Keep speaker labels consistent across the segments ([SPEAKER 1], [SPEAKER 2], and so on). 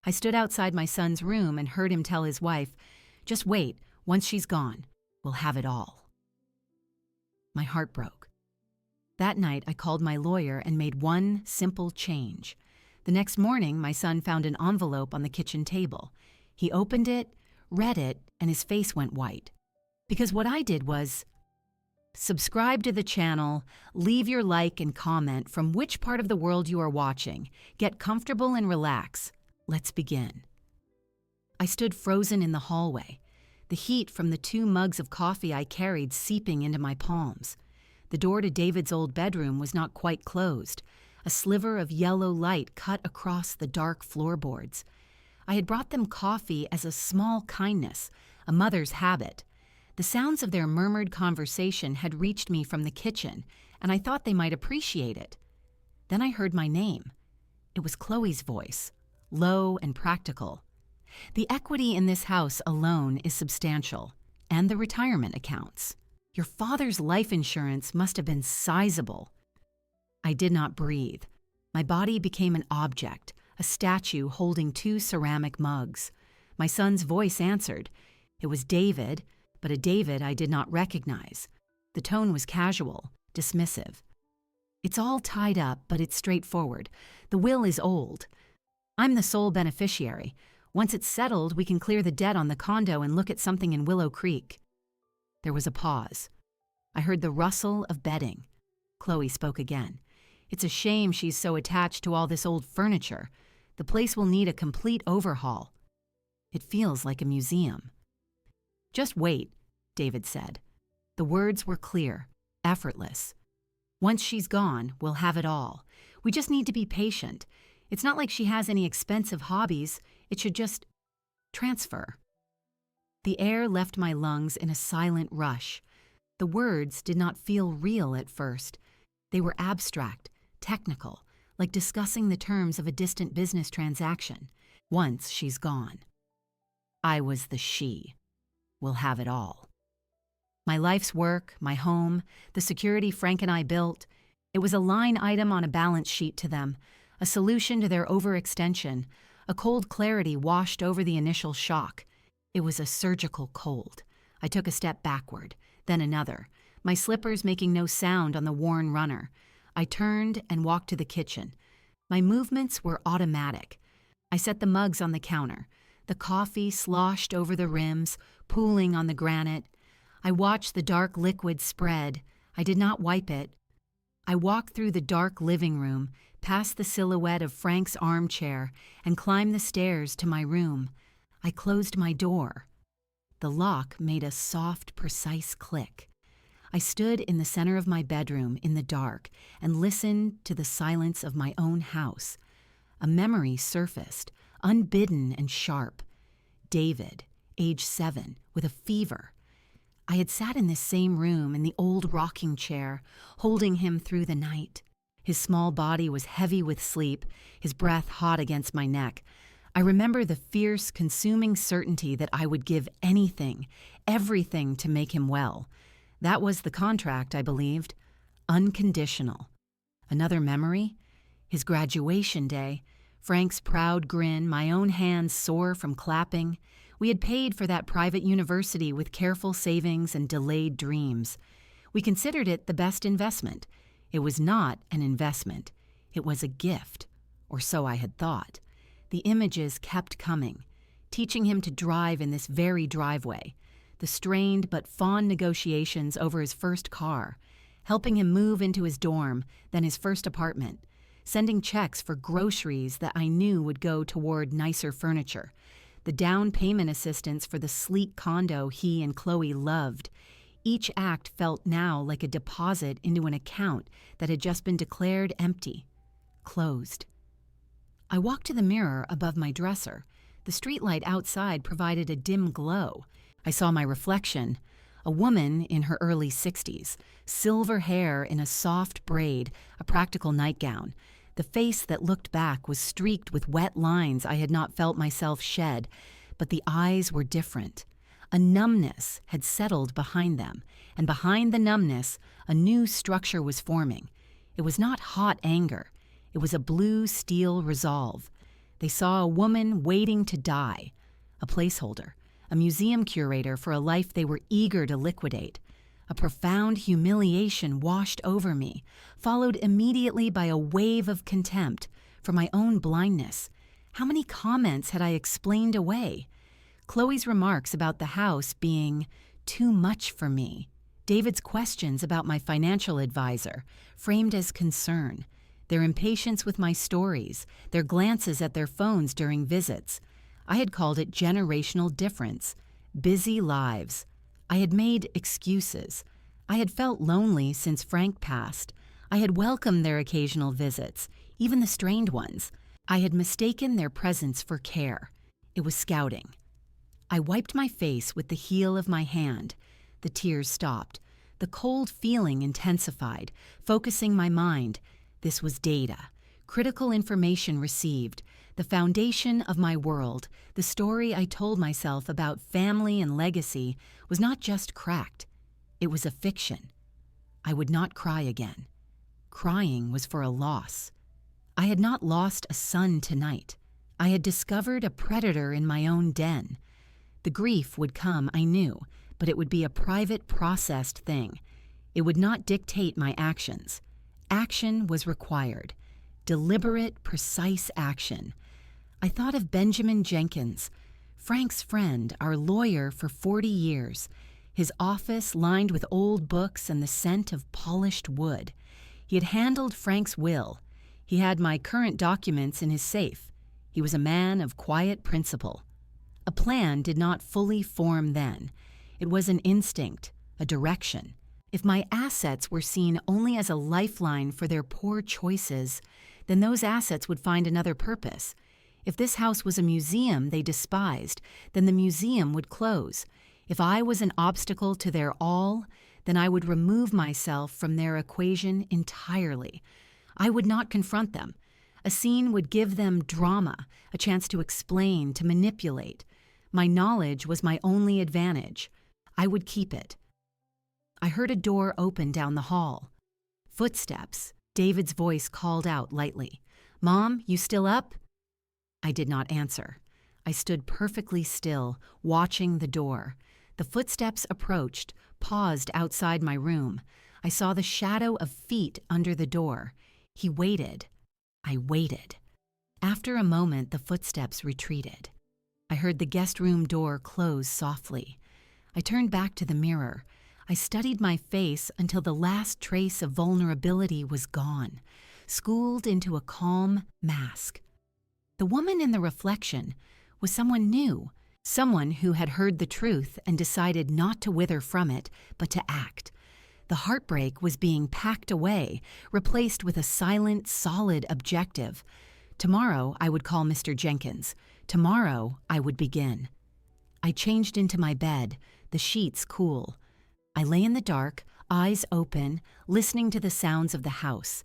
[SPEAKER 1] I stood outside my son's room and heard him tell his wife, "Just wait, once she's gone, we'll have it all." My heart broke. That night, I called my lawyer and made one simple change. The next morning, my son found an envelope on the kitchen table. He opened it, read it, and his face went white. Because what I did was subscribe to the channel, leave your like and comment from which part of the world you are watching. Get comfortable and relax. Let's begin. I stood frozen in the hallway, the heat from the 2 mugs of coffee I carried seeping into my palms. The door to David's old bedroom was not quite closed. A sliver of yellow light cut across the dark floorboards. I had brought them coffee as a small kindness, a mother's habit. The sounds of their murmured conversation had reached me from the kitchen, and I thought they might appreciate it. Then I heard my name. It was Chloe's voice, low and practical. "The equity in this house alone is substantial, and the retirement accounts. Your father's life insurance must have been sizable." I did not breathe. My body became an object, a statue holding 2 ceramic mugs. My son's voice answered. It was David, but a David I did not recognize. The tone was casual, dismissive. "It's all tied up, but it's straightforward. The will is old. I'm the sole beneficiary. Once it's settled, we can clear the debt on the condo and look at something in Willow Creek." There was a pause. I heard the rustle of bedding. Chloe spoke again. "It's a shame she's so attached to all this old furniture. The place will need a complete overhaul. It feels like a museum." "Just wait," David said. The words were clear, effortless. "Once she's gone, we'll have it all. We just need to be patient. It's not like she has any expensive hobbies. It should just transfer." The air left my lungs in a silent rush. The words did not feel real at first. They were abstract, technical, like discussing the terms of a distant business transaction. Once she's gone. I was the she. We'll have it all. My life's work, my home, the security Frank and I built, it was a line item on a balance sheet to them, a solution to their overextension. A cold clarity washed over the initial shock. It was a surgical cold. I took a step backward, then another, my slippers making no sound on the worn runner. I turned and walked to the kitchen. My movements were automatic. I set the mugs on the counter. The coffee sloshed over the rims, pooling on the granite. I watched the dark liquid spread. I did not wipe it. I walked through the dark living room, past the silhouette of Frank's armchair, and climbed the stairs to my room. I closed my door. The lock made a soft, precise click. I stood in the center of my bedroom in the dark and listened to the silence of my own house. A memory surfaced, unbidden and sharp. David, age 7, with a fever. I had sat in this same room in the old rocking chair, holding him through the night. His small body was heavy with sleep, his breath hot against my neck. I remember the fierce, consuming certainty that I would give anything, everything to make him well. That was the contract, I believed. Unconditional. Another memory? His graduation day. Frank's proud grin, my own hands sore from clapping. We had paid for that private university with careful savings and delayed dreams. We considered it the best investment. It was not an investment. It was a gift, or so I had thought. The images kept coming, teaching him to drive in this very driveway, the strained but fond negotiations over his first car, helping him move into his dorm, then his first apartment, sending checks for groceries that I knew would go toward nicer furniture, the down payment assistance for the sleek condo he and Chloe loved. Each act felt now like a deposit into an account that had just been declared empty, closed. I walked to the mirror above my dresser. The streetlight outside provided a dim glow. I saw my reflection, a woman in her early 60s, silver hair in a soft braid, a practical nightgown. The face that looked back was streaked with wet lines I had not felt myself shed, but the eyes were different. A numbness had settled behind them, and behind the numbness, a new structure was forming. It was not hot anger. It was a blue steel resolve. The They saw a woman waiting to die, a placeholder, a museum curator for a life they were eager to liquidate. A profound humiliation washed over me, followed immediately by a wave of contempt for my own blindness. How many comments had I explained away? Chloe's remarks about the house being too much for me. David's questions about my financial advisor, framed as concern. Their impatience with my stories, their glances at their phones during visits. I had called it generational difference, busy lives. I had made excuses. I had felt lonely since Frank passed. I had welcomed their occasional visits, even the strained ones. I had mistaken their presence for care. It was scouting. I wiped my face with the heel of my hand. The tears stopped. The cold feeling intensified, focusing my mind. This was data, critical information received, the foundation of my world. The story I told myself about family and legacy was not just cracked. It was a fiction. I would not cry again. Crying was for a loss. I had not lost a son tonight. I had discovered a predator in my own den. The grief would come, I knew, but it would be a private, processed thing. It would not dictate my actions. Action was required. Deliberate, precise action. I thought of Benjamin Jenkins, Frank's friend, our lawyer for 40 years, his office lined with old books and the scent of polished wood. He had handled Frank's will. He had my current documents in his safe. He was a man of quiet principle. A plan did not fully form then. It was an instinct, a direction. If my assets were seen only as a lifeline for their poor choices, then those assets would find another purpose. If this house was a museum they despised, then the museum would close. If I was an obstacle to their all, then I would remove myself from their equation entirely. I would not confront them. A scene would give them drama, a chance to explain, to manipulate. My knowledge was my only advantage. I would keep it. I heard a door open down the hall. Footsteps. David's voice called out lightly. "Mom, you still up?" I did not answer. I stood perfectly still, watching the door. The footsteps approached, paused outside my room. I saw the shadow of feet under the door. He waited. I waited. After a moment, the footsteps retreated. I heard the guest room door close softly. I turned back to the mirror. I studied my face until the last trace of vulnerability was gone, schooled into a calm mask. The woman in the reflection was someone new, someone who had heard the truth and decided not to wither from it, but to act. The heartbreak was being packed away, replaced with a silent, solid objective. Tomorrow I would call Mr. Jenkins. Tomorrow I would begin. I changed into my bed, the sheets cool. I lay in the dark, eyes open, listening to the sounds of the house.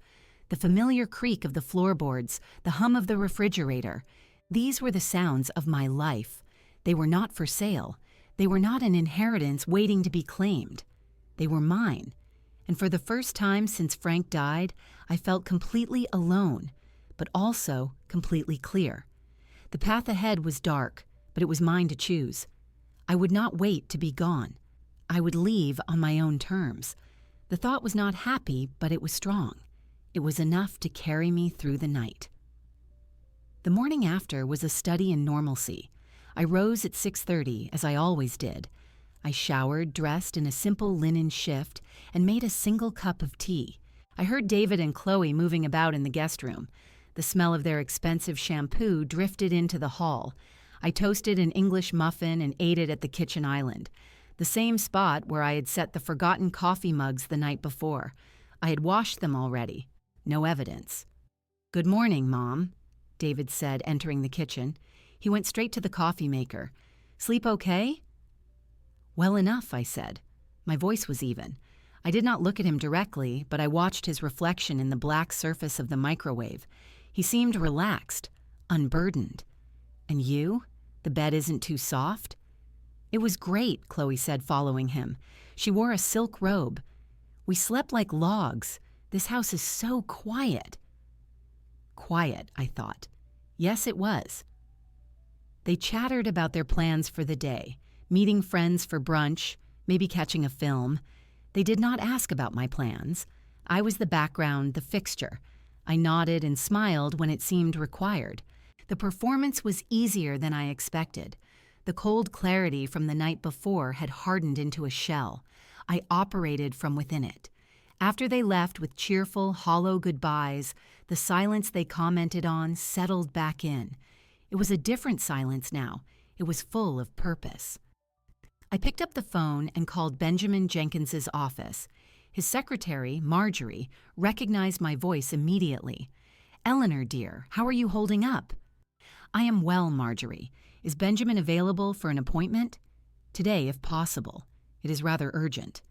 [SPEAKER 1] The familiar creak of the floorboards, the hum of the refrigerator. These were the sounds of my life. They were not for sale. They were not an inheritance waiting to be claimed. They were mine. And for the first time since Frank died, I felt completely alone, but also completely clear. The path ahead was dark, but it was mine to choose. I would not wait to be gone. I would leave on my own terms. The thought was not happy, but it was strong. It was enough to carry me through the night. The morning after was a study in normalcy. I rose at 6:30, as I always did. I showered, dressed in a simple linen shift, and made a single cup of tea. I heard David and Chloe moving about in the guest room. The smell of their expensive shampoo drifted into the hall. I toasted an English muffin and ate it at the kitchen island, the same spot where I had set the forgotten coffee mugs the night before. I had washed them already. No evidence. "Good morning, Mom," David said, entering the kitchen. He went straight to the coffee maker. "Sleep okay?" "Well enough," I said. My voice was even. I did not look at him directly, but I watched his reflection in the black surface of the microwave. He seemed relaxed, unburdened. "And you? The bed isn't too soft?" "It was great," Chloe said, following him. She wore a silk robe. "We slept like logs. This house is so quiet." Quiet, I thought. Yes, it was. They chattered about their plans for the day, meeting friends for brunch, maybe catching a film. They did not ask about my plans. I was the background, the fixture. I nodded and smiled when it seemed required. The performance was easier than I expected. The cold clarity from the night before had hardened into a shell. I operated from within it. After they left with cheerful, hollow goodbyes, the silence they commented on settled back in. It was a different silence now. It was full of purpose. I picked up the phone and called Benjamin Jenkins's office. His secretary, Marjorie, recognized my voice immediately. "Eleanor, dear, how are you holding up?" "I am well, Marjorie. Is Benjamin available for an appointment?" "Today, if possible. It is rather urgent."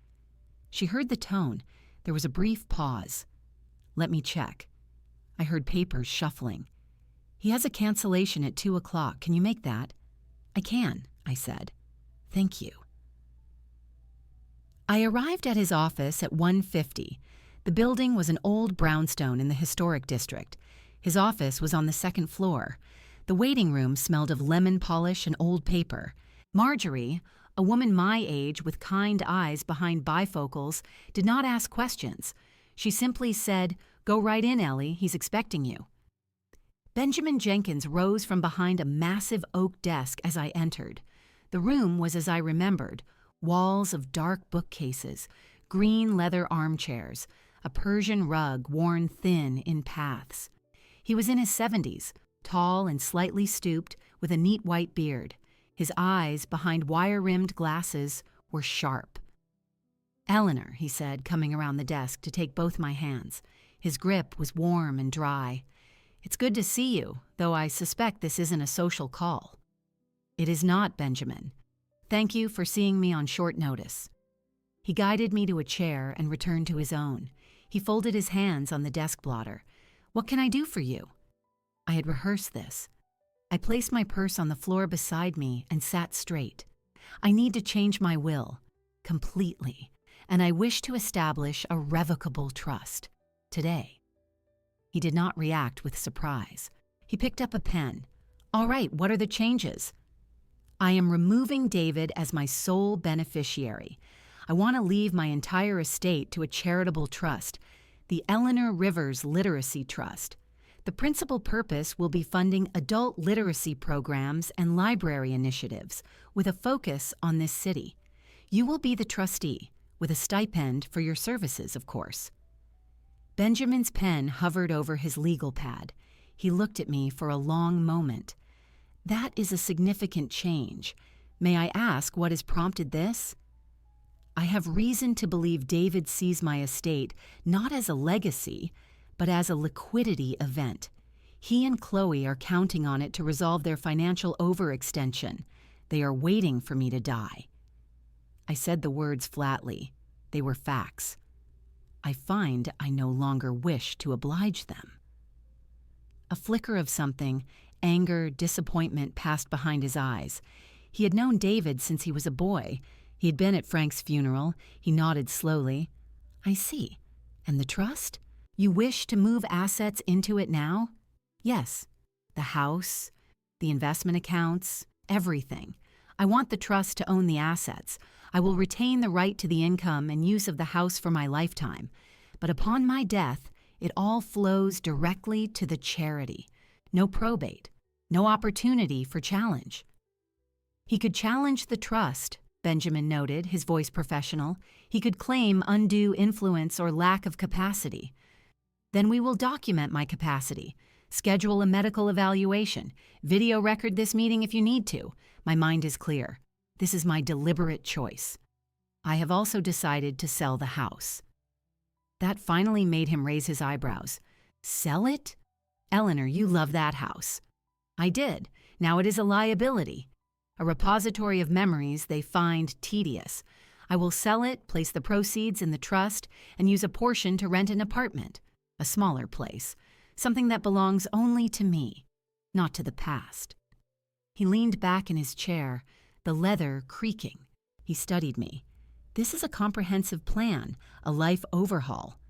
[SPEAKER 1] She heard the tone. There was a brief pause. "Let me check." I heard papers shuffling. "He has a cancellation at 2 o'clock. Can you make that?" "I can," I said. "Thank you." I arrived at his office at 1:50. The building was an old brownstone in the historic district. His office was on the second floor. The waiting room smelled of lemon polish and old paper. Marjorie, a woman my age with kind eyes behind bifocals, did not ask questions. She simply said, "Go right in, Ellie. He's expecting you." Benjamin Jenkins rose from behind a massive oak desk as I entered. The room was as I remembered: walls of dark bookcases, green leather armchairs, a Persian rug worn thin in paths. He was in his 70s, tall and slightly stooped, with a neat white beard. His eyes, behind wire-rimmed glasses, were sharp. "Eleanor," he said, coming around the desk to take both my hands. His grip was warm and dry. "It's good to see you, though I suspect this isn't a social call." "It is not, Benjamin. Thank you for seeing me on short notice." He guided me to a chair and returned to his own. He folded his hands on the desk blotter. "What can I do for you?" I had rehearsed this. I placed my purse on the floor beside me and sat straight. "I need to change my will, completely, and I wish to establish a revocable trust, today." He did not react with surprise. He picked up a pen. "All right, what are the changes?" "I am removing David as my sole beneficiary. I want to leave my entire estate to a charitable trust, the Eleanor Rivers Literacy Trust. The principal purpose will be funding adult literacy programs and library initiatives, with a focus on this city. You will be the trustee, with a stipend for your services, of course." Benjamin's pen hovered over his legal pad. He looked at me for a long moment. "That is a significant change. May I ask what has prompted this?" "I have reason to believe David sees my estate not as a legacy, but as a liquidity event. He and Chloe are counting on it to resolve their financial overextension. They are waiting for me to die." I said the words flatly. They were facts. I find I no longer wish to oblige them. A flicker of something, anger, disappointment, passed behind his eyes. He had known David since he was a boy. He had been at Frank's funeral. He nodded slowly. "I see. And the trust? You wish to move assets into it now?" "Yes. The house, the investment accounts, everything. I want the trust to own the assets. I will retain the right to the income and use of the house for my lifetime. But upon my death, it all flows directly to the charity. No probate. No opportunity for challenge." "He could challenge the trust," Benjamin noted, his voice professional. "He could claim undue influence or lack of capacity. Then we will document my capacity. Schedule a medical evaluation. Video record this meeting if you need to. My mind is clear. This is my deliberate choice. I have also decided to sell the house." That finally made him raise his eyebrows. "Sell it? Eleanor, you love that house." "I did. Now it is a liability. A repository of memories they find tedious. I will sell it, place the proceeds in the trust, and use a portion to rent an apartment. A smaller place. Something that belongs only to me, not to the past." He leaned back in his chair, the leather creaking. He studied me. "This is a comprehensive plan, a life overhaul."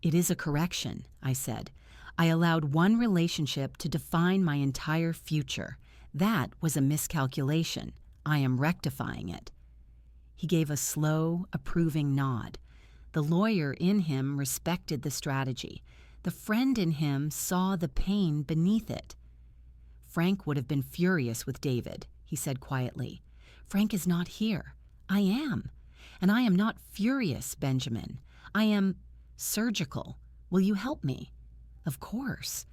[SPEAKER 1] "It is a correction," I said. I allowed one relationship to define my entire future. That was a miscalculation. I am rectifying it." He gave a slow, approving nod. The lawyer in him respected the strategy. The friend in him saw the pain beneath it. "Frank would have been furious with David," he said quietly. "Frank is not here. I am. And I am not furious, Benjamin. I am surgical. Will you help me?" "Of course."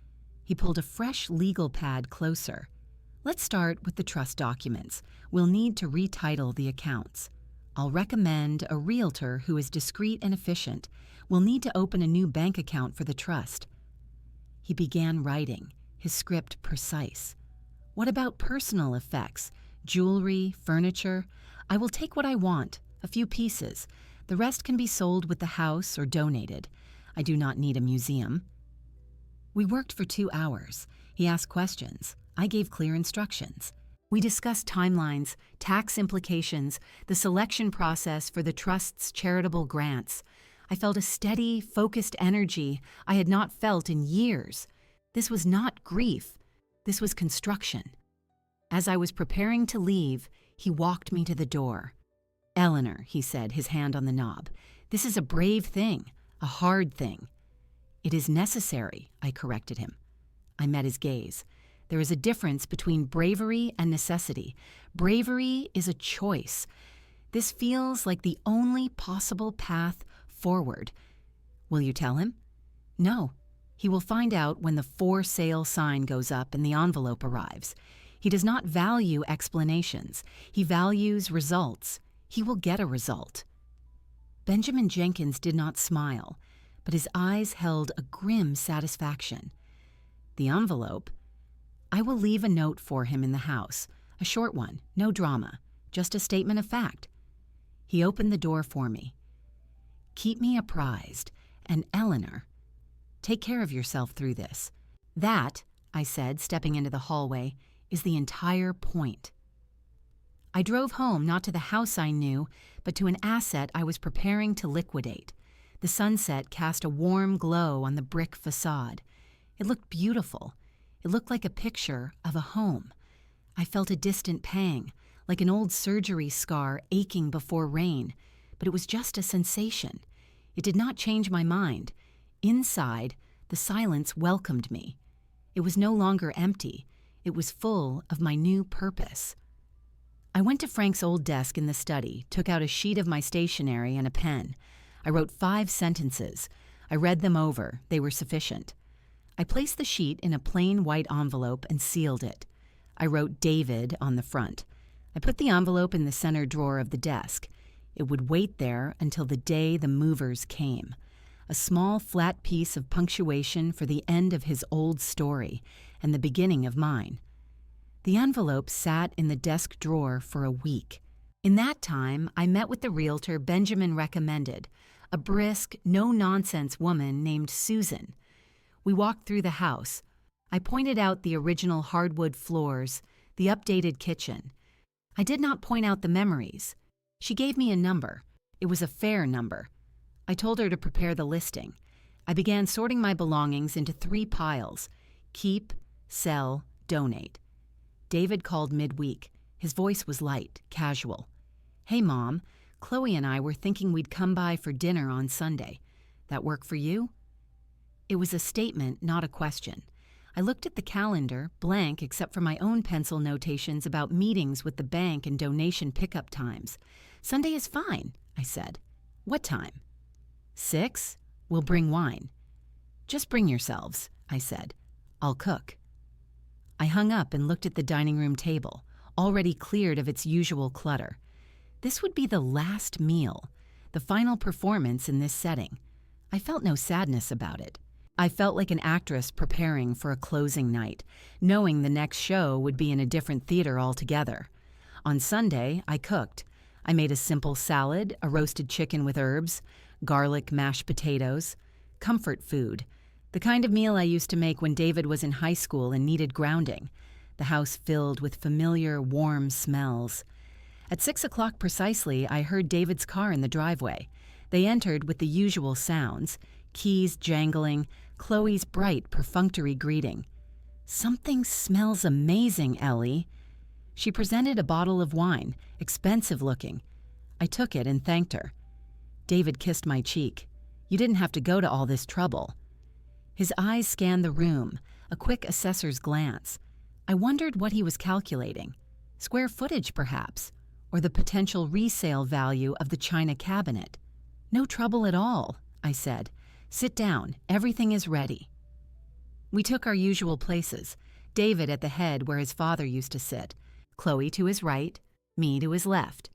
[SPEAKER 1] He pulled a fresh legal pad closer. "Let's start with the trust documents. We'll need to retitle the accounts. I'll recommend a realtor who is discreet and efficient. We'll need to open a new bank account for the trust." He began writing, his script precise. "What about personal effects? Jewelry, furniture? I will take what I want, a few pieces. The rest can be sold with the house or donated. I do not need a museum." We worked for 2 hours. He asked questions. I gave clear instructions. We discussed timelines, tax implications, the selection process for the trust's charitable grants. I felt a steady, focused energy I had not felt in years. This was not grief. This was construction. As I was preparing to leave, he walked me to the door. "Eleanor," he said, his hand on the knob, "this is a brave thing, a hard thing." "It is necessary," I corrected him. I met his gaze. There is a difference between bravery and necessity. Bravery is a choice. This feels like the only possible path forward. "Will you tell him?" "No. He will find out when the for sale sign goes up and the envelope arrives. He does not value explanations. He values results. He will get a result." Benjamin Jenkins did not smile, but his eyes held a grim satisfaction. "The envelope? I will leave a note for him in the house, a short one, no drama, just a statement of fact." He opened the door for me. "Keep me apprised, and Eleanor, take care of yourself through this. That," I said, stepping into the hallway, "is the entire point." I drove home not to the house I knew, but to an asset I was preparing to liquidate. The sunset cast a warm glow on the brick facade. It looked beautiful. It looked like a picture of a home. I felt a distant pang, like an old surgery scar aching before rain, but it was just a sensation. It did not change my mind. Inside, the silence welcomed me. It was no longer empty. It was full of my new purpose. I went to Frank's old desk in the study, took out a sheet of my stationery and a pen. I wrote 5 sentences. I read them over. They were sufficient. I placed the sheet in a plain white envelope and sealed it. I wrote David on the front. I put the envelope in the center drawer of the desk. It would wait there until the day the movers came. A small flat piece of punctuation for the end of his old story and the beginning of mine. The envelope sat in the desk drawer for a week. In that time, I met with the realtor Benjamin recommended, a brisk, no-nonsense woman named Susan. We walked through the house. I pointed out the original hardwood floors, the updated kitchen. I did not point out the memories. She gave me a number. It was a fair number. I told her to prepare the listing. I began sorting my belongings into 3 piles: keep, sell, donate. David called midweek. His voice was light, casual. "Hey, Mom, Chloe and I were thinking we'd come by for dinner on Sunday. That work for you?" It was a statement, not a question. I looked at the calendar, blank except for my own pencil notations about meetings with the bank and donation pickup times. "Sunday is fine," I said. "What time?" 6? We'll bring wine." "Just bring yourselves," I said. "I'll cook." I hung up and looked at the dining room table, already cleared of its usual clutter. This would be the last meal, the final performance in this setting. I felt no sadness about it. I felt like an actress preparing for a closing night, knowing the next show would be in a different theater altogether. On Sunday, I cooked. I made a simple salad, a roasted chicken with herbs, garlic mashed potatoes, comfort food, the kind of meal I used to make when David was in high school and needed grounding, the house filled with familiar, warm smells. At 6 o'clock precisely, I heard David's car in the driveway. They entered with the usual sounds, keys jangling, Chloe's bright, perfunctory greeting. "Something smells amazing, Ellie." She presented a bottle of wine, expensive looking. I took it and thanked her. David kissed my cheek. "You didn't have to go to all this trouble." His eyes scanned the room, a quick assessor's glance. I wondered what he was calculating. Square footage, perhaps, or the potential resale value of the china cabinet. "No trouble at all," I said. "Sit down. Everything is ready." We took our usual places, David at the head where his father used to sit, Chloe to his right, me to his left.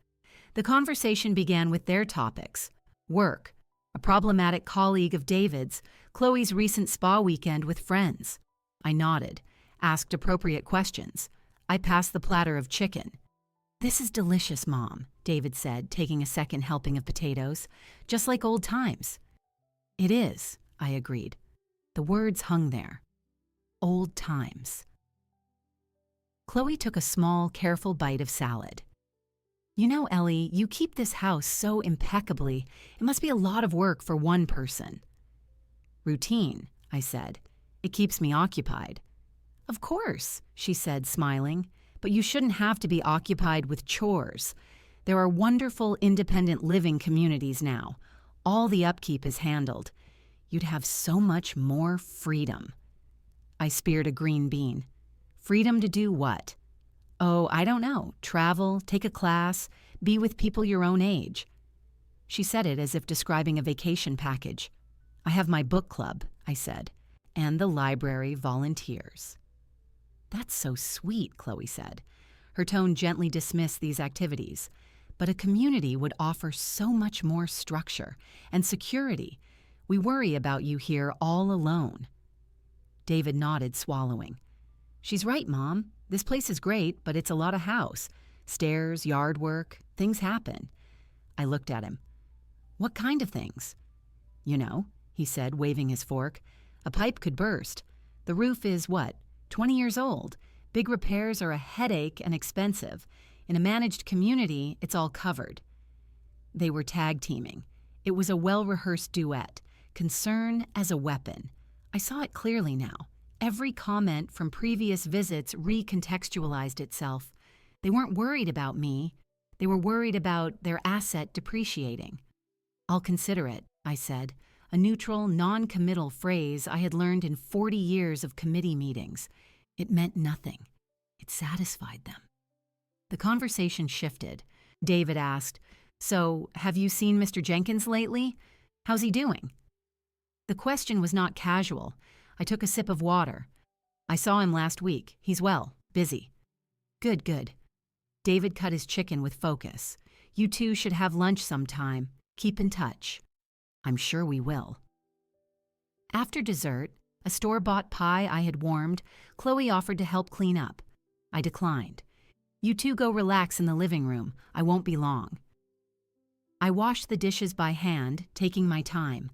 [SPEAKER 1] The conversation began with their topics: work, a problematic colleague of David's, Chloe's recent spa weekend with friends. I nodded, asked appropriate questions. I passed the platter of chicken. "This is delicious, Mom," David said, taking a second helping of potatoes. "Just like old times." "It is," I agreed. The words hung there. Old times. Chloe took a small, careful bite of salad. "You know, Ellie, you keep this house so impeccably. It must be a lot of work for one person." "Routine," I said. "It keeps me occupied." "Of course," she said, smiling, "but you shouldn't have to be occupied with chores. There are wonderful independent living communities now. All the upkeep is handled. You'd have so much more freedom." I speared a green bean. "Freedom to do what?" "Oh, I don't know. Travel, take a class, be with people your own age." She said it as if describing a vacation package. "I have my book club," I said, "and the library volunteers." "That's so sweet," Chloe said. Her tone gently dismissed these activities. "But a community would offer so much more structure and security. We worry about you here all alone." David nodded, swallowing. "She's right, Mom. This place is great, but it's a lot of house. Stairs, yard work, things happen." I looked at him. "What kind of things?" "You know," he said, waving his fork. "A pipe could burst. The roof is, 20 years old. Big repairs are a headache and expensive. In a managed community, it's all covered." They were tag teaming. It was a well-rehearsed duet. Concern as a weapon. I saw it clearly now. Every comment from previous visits recontextualized itself. They weren't worried about me. They were worried about their asset depreciating. "I'll consider it," I said, a neutral, non-committal phrase I had learned in 40 years of committee meetings. It meant nothing. It satisfied them. The conversation shifted. David asked, "So, have you seen Mr. Jenkins lately? How's he doing?" The question was not casual. I took a sip of water. "I saw him last week. He's well, busy." "Good, good." David cut his chicken with focus. "You two should have lunch sometime. Keep in touch." "I'm sure we will." After dessert, a store-bought pie I had warmed, Chloe offered to help clean up. I declined. "You two go relax in the living room. I won't be long." I washed the dishes by hand, taking my time.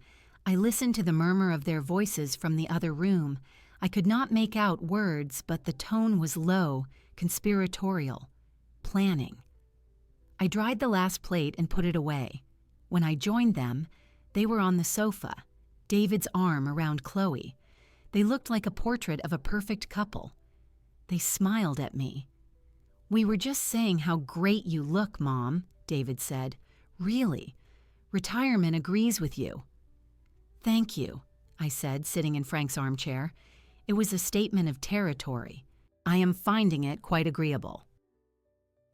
[SPEAKER 1] I listened to the murmur of their voices from the other room. I could not make out words, but the tone was low, conspiratorial, planning. I dried the last plate and put it away. When I joined them, they were on the sofa, David's arm around Chloe. They looked like a portrait of a perfect couple. They smiled at me. "We were just saying how great you look, Mom," David said. "Really. Retirement agrees with you." "Thank you," I said, sitting in Frank's armchair. It was a statement of territory. I am finding it quite agreeable.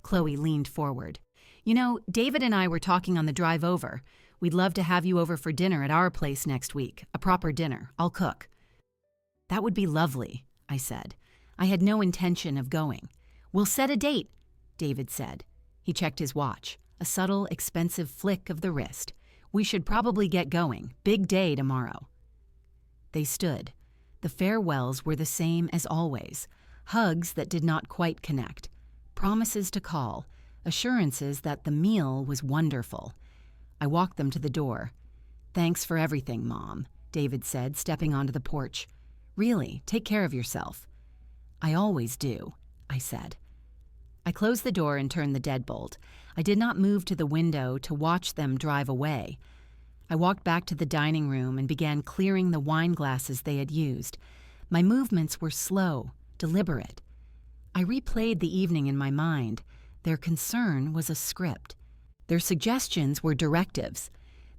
[SPEAKER 1] Chloe leaned forward. "You know, David and I were talking on the drive over. We'd love to have you over for dinner at our place next week, a proper dinner. I'll cook." "That would be lovely," I said. I had no intention of going. "We'll set a date," David said. He checked his watch, a subtle, expensive flick of the wrist. "We should probably get going. Big day tomorrow." They stood. The farewells were the same as always. Hugs that did not quite connect. Promises to call. Assurances that the meal was wonderful. I walked them to the door. "Thanks for everything, Mom," David said, stepping onto the porch. "Really, take care of yourself." "I always do," I said. I closed the door and turned the deadbolt. I did not move to the window to watch them drive away. I walked back to the dining room and began clearing the wine glasses they had used. My movements were slow, deliberate. I replayed the evening in my mind. Their concern was a script. Their suggestions were directives.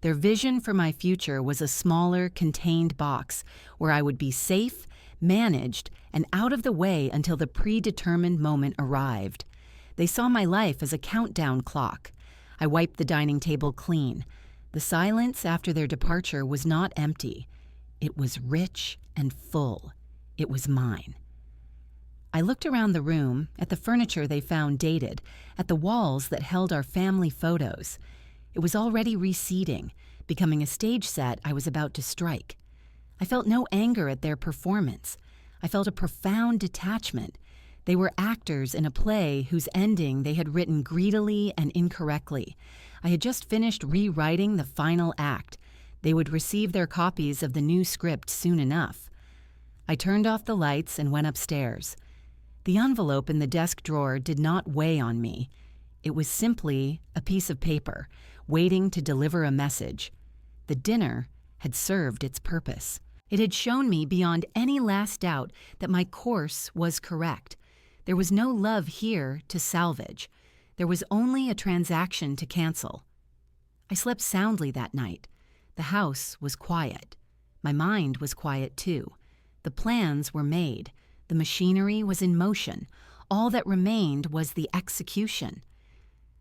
[SPEAKER 1] Their vision for my future was a smaller, contained box where I would be safe, managed, and out of the way until the predetermined moment arrived. They saw my life as a countdown clock. I wiped the dining table clean. The silence after their departure was not empty. It was rich and full. It was mine. I looked around the room, at the furniture they found dated, at the walls that held our family photos. It was already receding, becoming a stage set I was about to strike. I felt no anger at their performance. I felt a profound detachment. They were actors in a play whose ending they had written greedily and incorrectly. I had just finished rewriting the final act. They would receive their copies of the new script soon enough. I turned off the lights and went upstairs. The envelope in the desk drawer did not weigh on me. It was simply a piece of paper, waiting to deliver a message. The dinner had served its purpose. It had shown me beyond any last doubt that my course was correct. There was no love here to salvage. There was only a transaction to cancel. I slept soundly that night. The house was quiet. My mind was quiet too. The plans were made. The machinery was in motion. All that remained was the execution.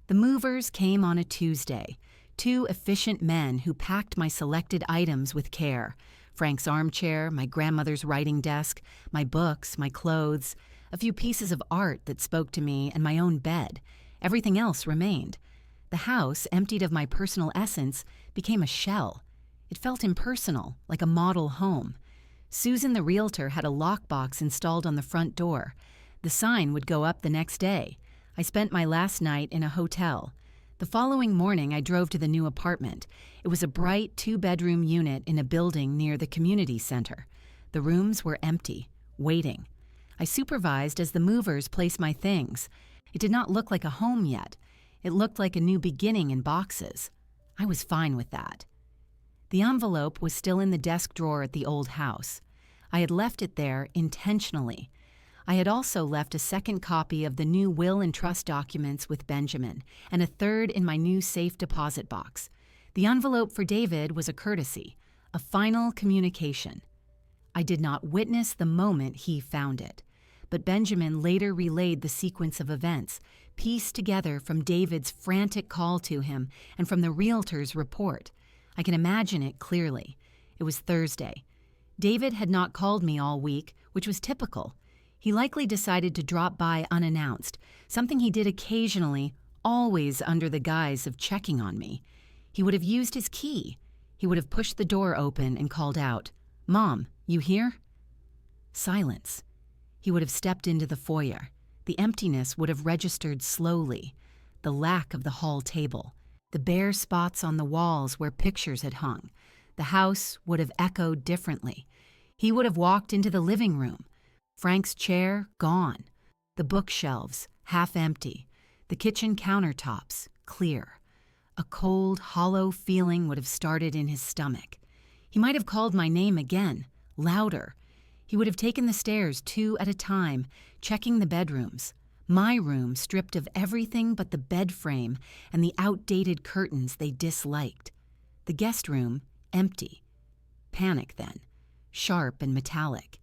[SPEAKER 1] The movers came on a Tuesday. 2 efficient men who packed my selected items with care. Frank's armchair, my grandmother's writing desk, my books, my clothes, a few pieces of art that spoke to me, and my own bed. Everything else remained. The house, emptied of my personal essence, became a shell. It felt impersonal, like a model home. Susan the realtor had a lockbox installed on the front door. The sign would go up the next day. I spent my last night in a hotel. The following morning, I drove to the new apartment. It was a bright 2-bedroom unit in a building near the community center. The rooms were empty, waiting. I supervised as the movers placed my things. It did not look like a home yet. It looked like a new beginning in boxes. I was fine with that. The envelope was still in the desk drawer at the old house. I had left it there intentionally. I had also left a second copy of the new will and trust documents with Benjamin, and a third in my new safe deposit box. The envelope for David was a courtesy, a final communication. I did not witness the moment he found it, but Benjamin later relayed the sequence of events, pieced together from David's frantic call to him and from the realtor's report. I can imagine it clearly. It was Thursday. David had not called me all week, which was typical. He likely decided to drop by unannounced, something he did occasionally, always under the guise of checking on me. He would have used his key. He would have pushed the door open and called out, "Mom, you here?" Silence. He would have stepped into the foyer. The emptiness would have registered slowly. The lack of the hall table. The bare spots on the walls where pictures had hung. The house would have echoed differently. He would have walked into the living room. Frank's chair, gone. The bookshelves, half empty. The kitchen countertops, clear. A cold, hollow feeling would have started in his stomach. He might have called my name again, louder. He would have taken the stairs 2 at a time, checking the bedrooms. My room stripped of everything but the bed frame and the outdated curtains they disliked. The guest room, empty. Panic then, sharp and metallic.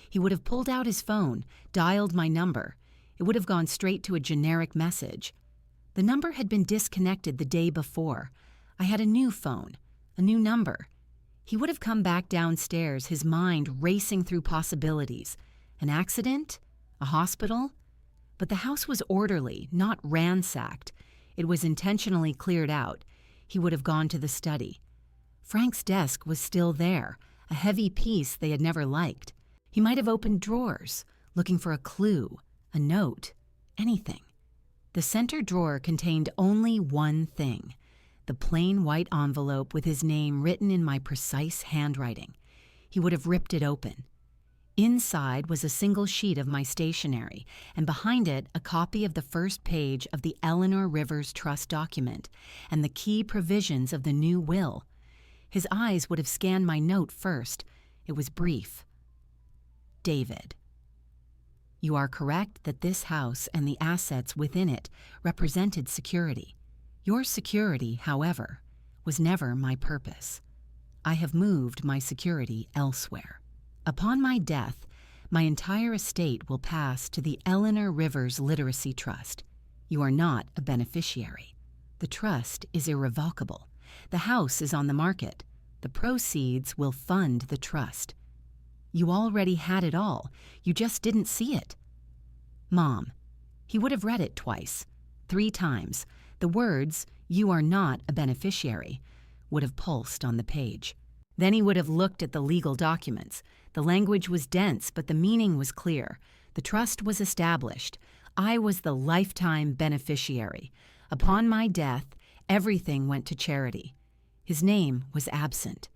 [SPEAKER 1] He would have pulled out his phone, dialed my number. It would have gone straight to a generic message. The number had been disconnected the day before. I had a new phone, a new number. He would have come back downstairs, his mind racing through possibilities. An accident? A hospital? But the house was orderly, not ransacked. It was intentionally cleared out. He would have gone to the study. Frank's desk was still there, a heavy piece they had never liked. He might have opened drawers, looking for a clue, a note, anything. The center drawer contained only one thing, the plain white envelope with his name written in my precise handwriting. He would have ripped it open. Inside was a single sheet of my stationery, and behind it a copy of the first page of the Eleanor Rivers Trust document and the key provisions of the new will. His eyes would have scanned my note first. It was brief. David. You are correct that this house and the assets within it represented security. Your security, however, was never my purpose. I have moved my security elsewhere. Upon my death, my entire estate will pass to the Eleanor Rivers Literacy Trust. You are not a beneficiary. The trust is irrevocable. The house is on the market. The proceeds will fund the trust. You already had it all. You just didn't see it. Mom. He would have read it twice, 3 times. The words, "You are not a beneficiary," would have pulsed on the page. Then he would have looked at the legal documents. The language was dense, but the meaning was clear. The trust was established. I was the lifetime beneficiary. Upon my death, everything went to charity. His name was absent.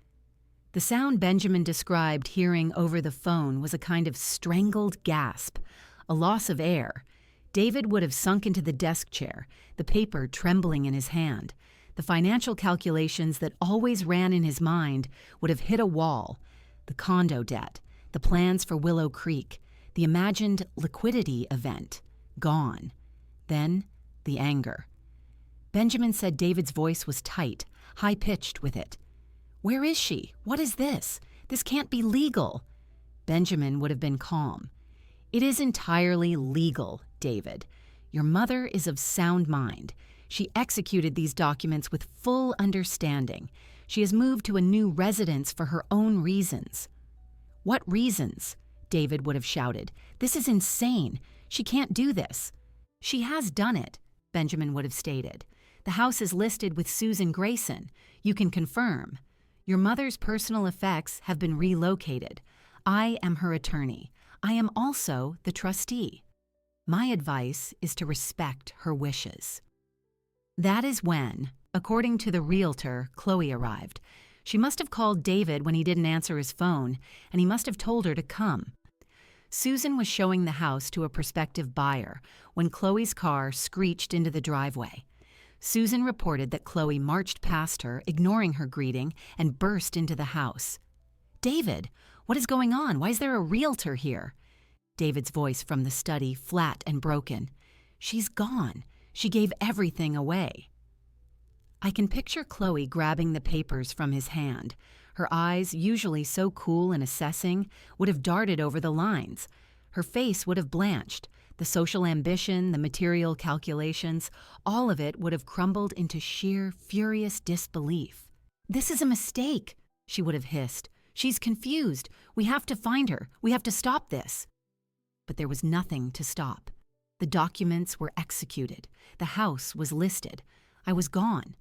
[SPEAKER 1] The sound Benjamin described hearing over the phone was a kind of strangled gasp, a loss of air. David would have sunk into the desk chair, the paper trembling in his hand. The financial calculations that always ran in his mind would have hit a wall. The condo debt, the plans for Willow Creek, the imagined liquidity event, gone. Then, the anger. Benjamin said David's voice was tight, high-pitched with it. "Where is she? What is this? This can't be legal." Benjamin would have been calm. "It is entirely legal, David. Your mother is of sound mind. She executed these documents with full understanding. She has moved to a new residence for her own reasons." "What reasons?" David would have shouted. "This is insane. She can't do this." "She has done it," Benjamin would have stated. "The house is listed with Susan Grayson. You can confirm. Your mother's personal effects have been relocated. I am her attorney. I am also the trustee. My advice is to respect her wishes." That is when, according to the realtor, Chloe arrived. She must have called David when he didn't answer his phone, and he must have told her to come. Susan was showing the house to a prospective buyer when Chloe's car screeched into the driveway. Susan reported that Chloe marched past her, ignoring her greeting, and burst into the house. "David, what is going on? Why is there a realtor here?" David's voice from the study, flat and broken. "She's gone. She gave everything away." I can picture Chloe grabbing the papers from his hand. Her eyes, usually so cool and assessing, would have darted over the lines. Her face would have blanched. The social ambition, the material calculations, all of it would have crumbled into sheer, furious disbelief. "This is a mistake," she would have hissed. "She's confused. We have to find her. We have to stop this." But there was nothing to stop. The documents were executed. The house was listed. I was gone.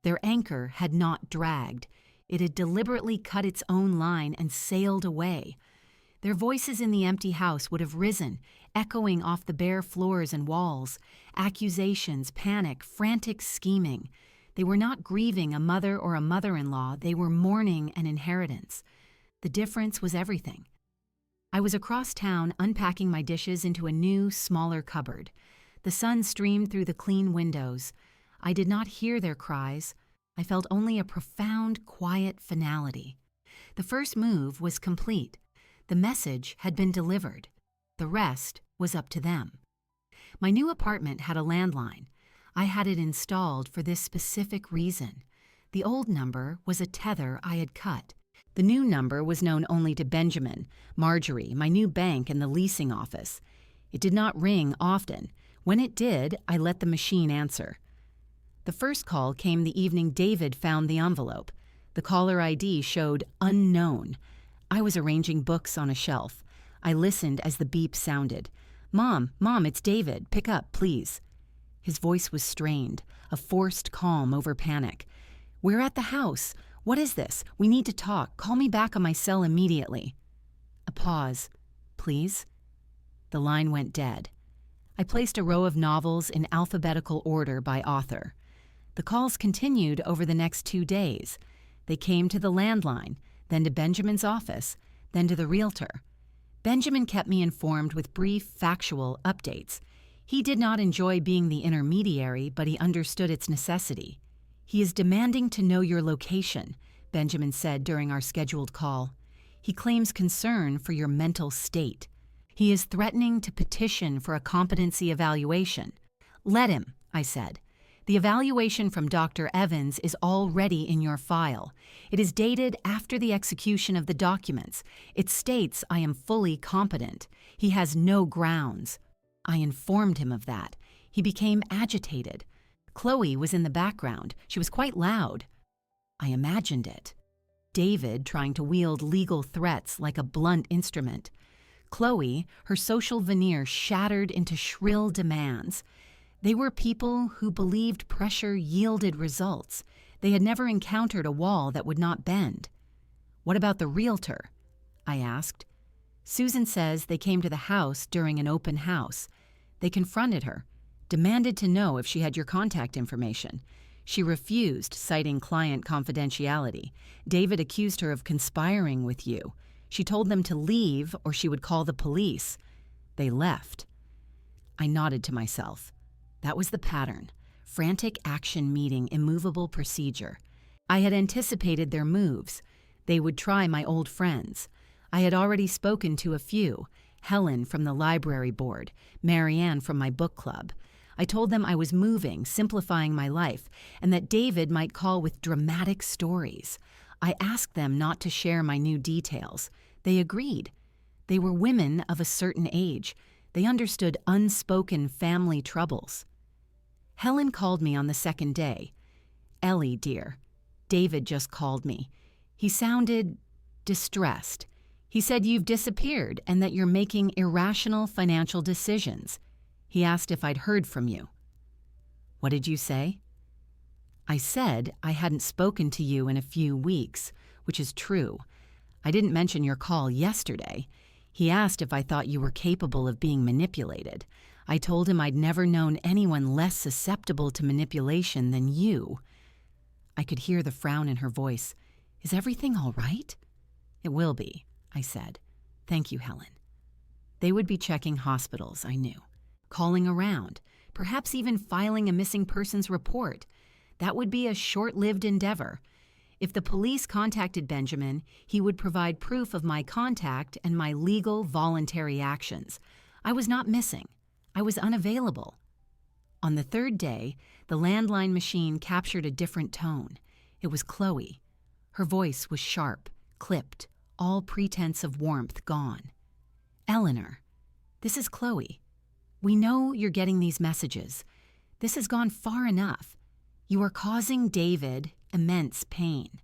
[SPEAKER 1] Their anchor had not dragged. It had deliberately cut its own line and sailed away. Their voices in the empty house would have risen, echoing off the bare floors and walls. Accusations, panic, frantic scheming. They were not grieving a mother or a mother-in-law. They were mourning an inheritance. The difference was everything. I was across town unpacking my dishes into a new, smaller cupboard. The sun streamed through the clean windows. I did not hear their cries. I felt only a profound, quiet finality. The first move was complete. The message had been delivered. The rest was up to them. My new apartment had a landline. I had it installed for this specific reason. The old number was a tether I had cut. The new number was known only to Benjamin, Marjorie, my new bank, and the leasing office. It did not ring often. When it did, I let the machine answer. The first call came the evening David found the envelope. The caller ID showed unknown. I was arranging books on a shelf. I listened as the beep sounded. Mom, it's David. Pick up, please." His voice was strained, a forced calm over panic. "We're at the house. What is this? We need to talk. Call me back on my cell immediately." A pause. "Please?" The line went dead. I placed a row of novels in alphabetical order by author. The calls continued over the next 2 days. They came to the landline, then to Benjamin's office, then to the realtor. Benjamin kept me informed with brief, factual updates. He did not enjoy being the intermediary, but he understood its necessity. "He is demanding to know your location," Benjamin said during our scheduled call. He claims concern for your mental state. He is threatening to petition for a competency evaluation. Let him, I said. The evaluation from Dr. Evans is already in your file. It is dated after the execution of the documents. It states I am fully competent. He has no grounds. I informed him of that. He became agitated. Chloe was in the background. She was quite loud. I imagined it. David trying to wield legal threats like a blunt instrument. Chloe, her social veneer shattered into shrill demands. They were people who believed pressure yielded results. They had never encountered a wall that would not bend. What about the realtor? I asked. Susan says they came to the house during an open house. They confronted her, demanded to know if she had your contact information. She refused, citing client confidentiality. David accused her of conspiring with you. She told them to leave or she would call the police. They left. I nodded to myself. That was the pattern. Frantic action meeting immovable procedure. I had anticipated their moves. They would try my old friends. I had already spoken to a few. Helen from the library board, Marianne from my book club. I told them I was moving, simplifying my life, and that David might call with dramatic stories. I asked them not to share my new details. They agreed. They were women of a certain age. They understood unspoken family troubles. Helen called me on the second day. Ellie, dear, David just called me. He sounded distressed. He said you've disappeared and that you're making irrational financial decisions. He asked if I'd heard from you. What did you say? I said I hadn't spoken to you in a few weeks, which is true. I didn't mention your call yesterday. He asked if I thought you were capable of being manipulated. I told him I'd never known anyone less susceptible to manipulation than you. I could hear the frown in her voice. Is everything all right? It will be, I said. Thank you, Helen. They would be checking hospitals, I knew. Calling around, perhaps even filing a missing persons report. That would be a short-lived endeavor. If the police contacted Benjamin, he would provide proof of my contact and my legal, voluntary actions. I was not missing. I was unavailable. On the third day, the landline machine captured a different tone. It was Chloe. Her voice was sharp, clipped, all pretense of warmth gone. Eleanor, this is Chloe. We know you're getting these messages. This has gone far enough. You are causing David immense pain.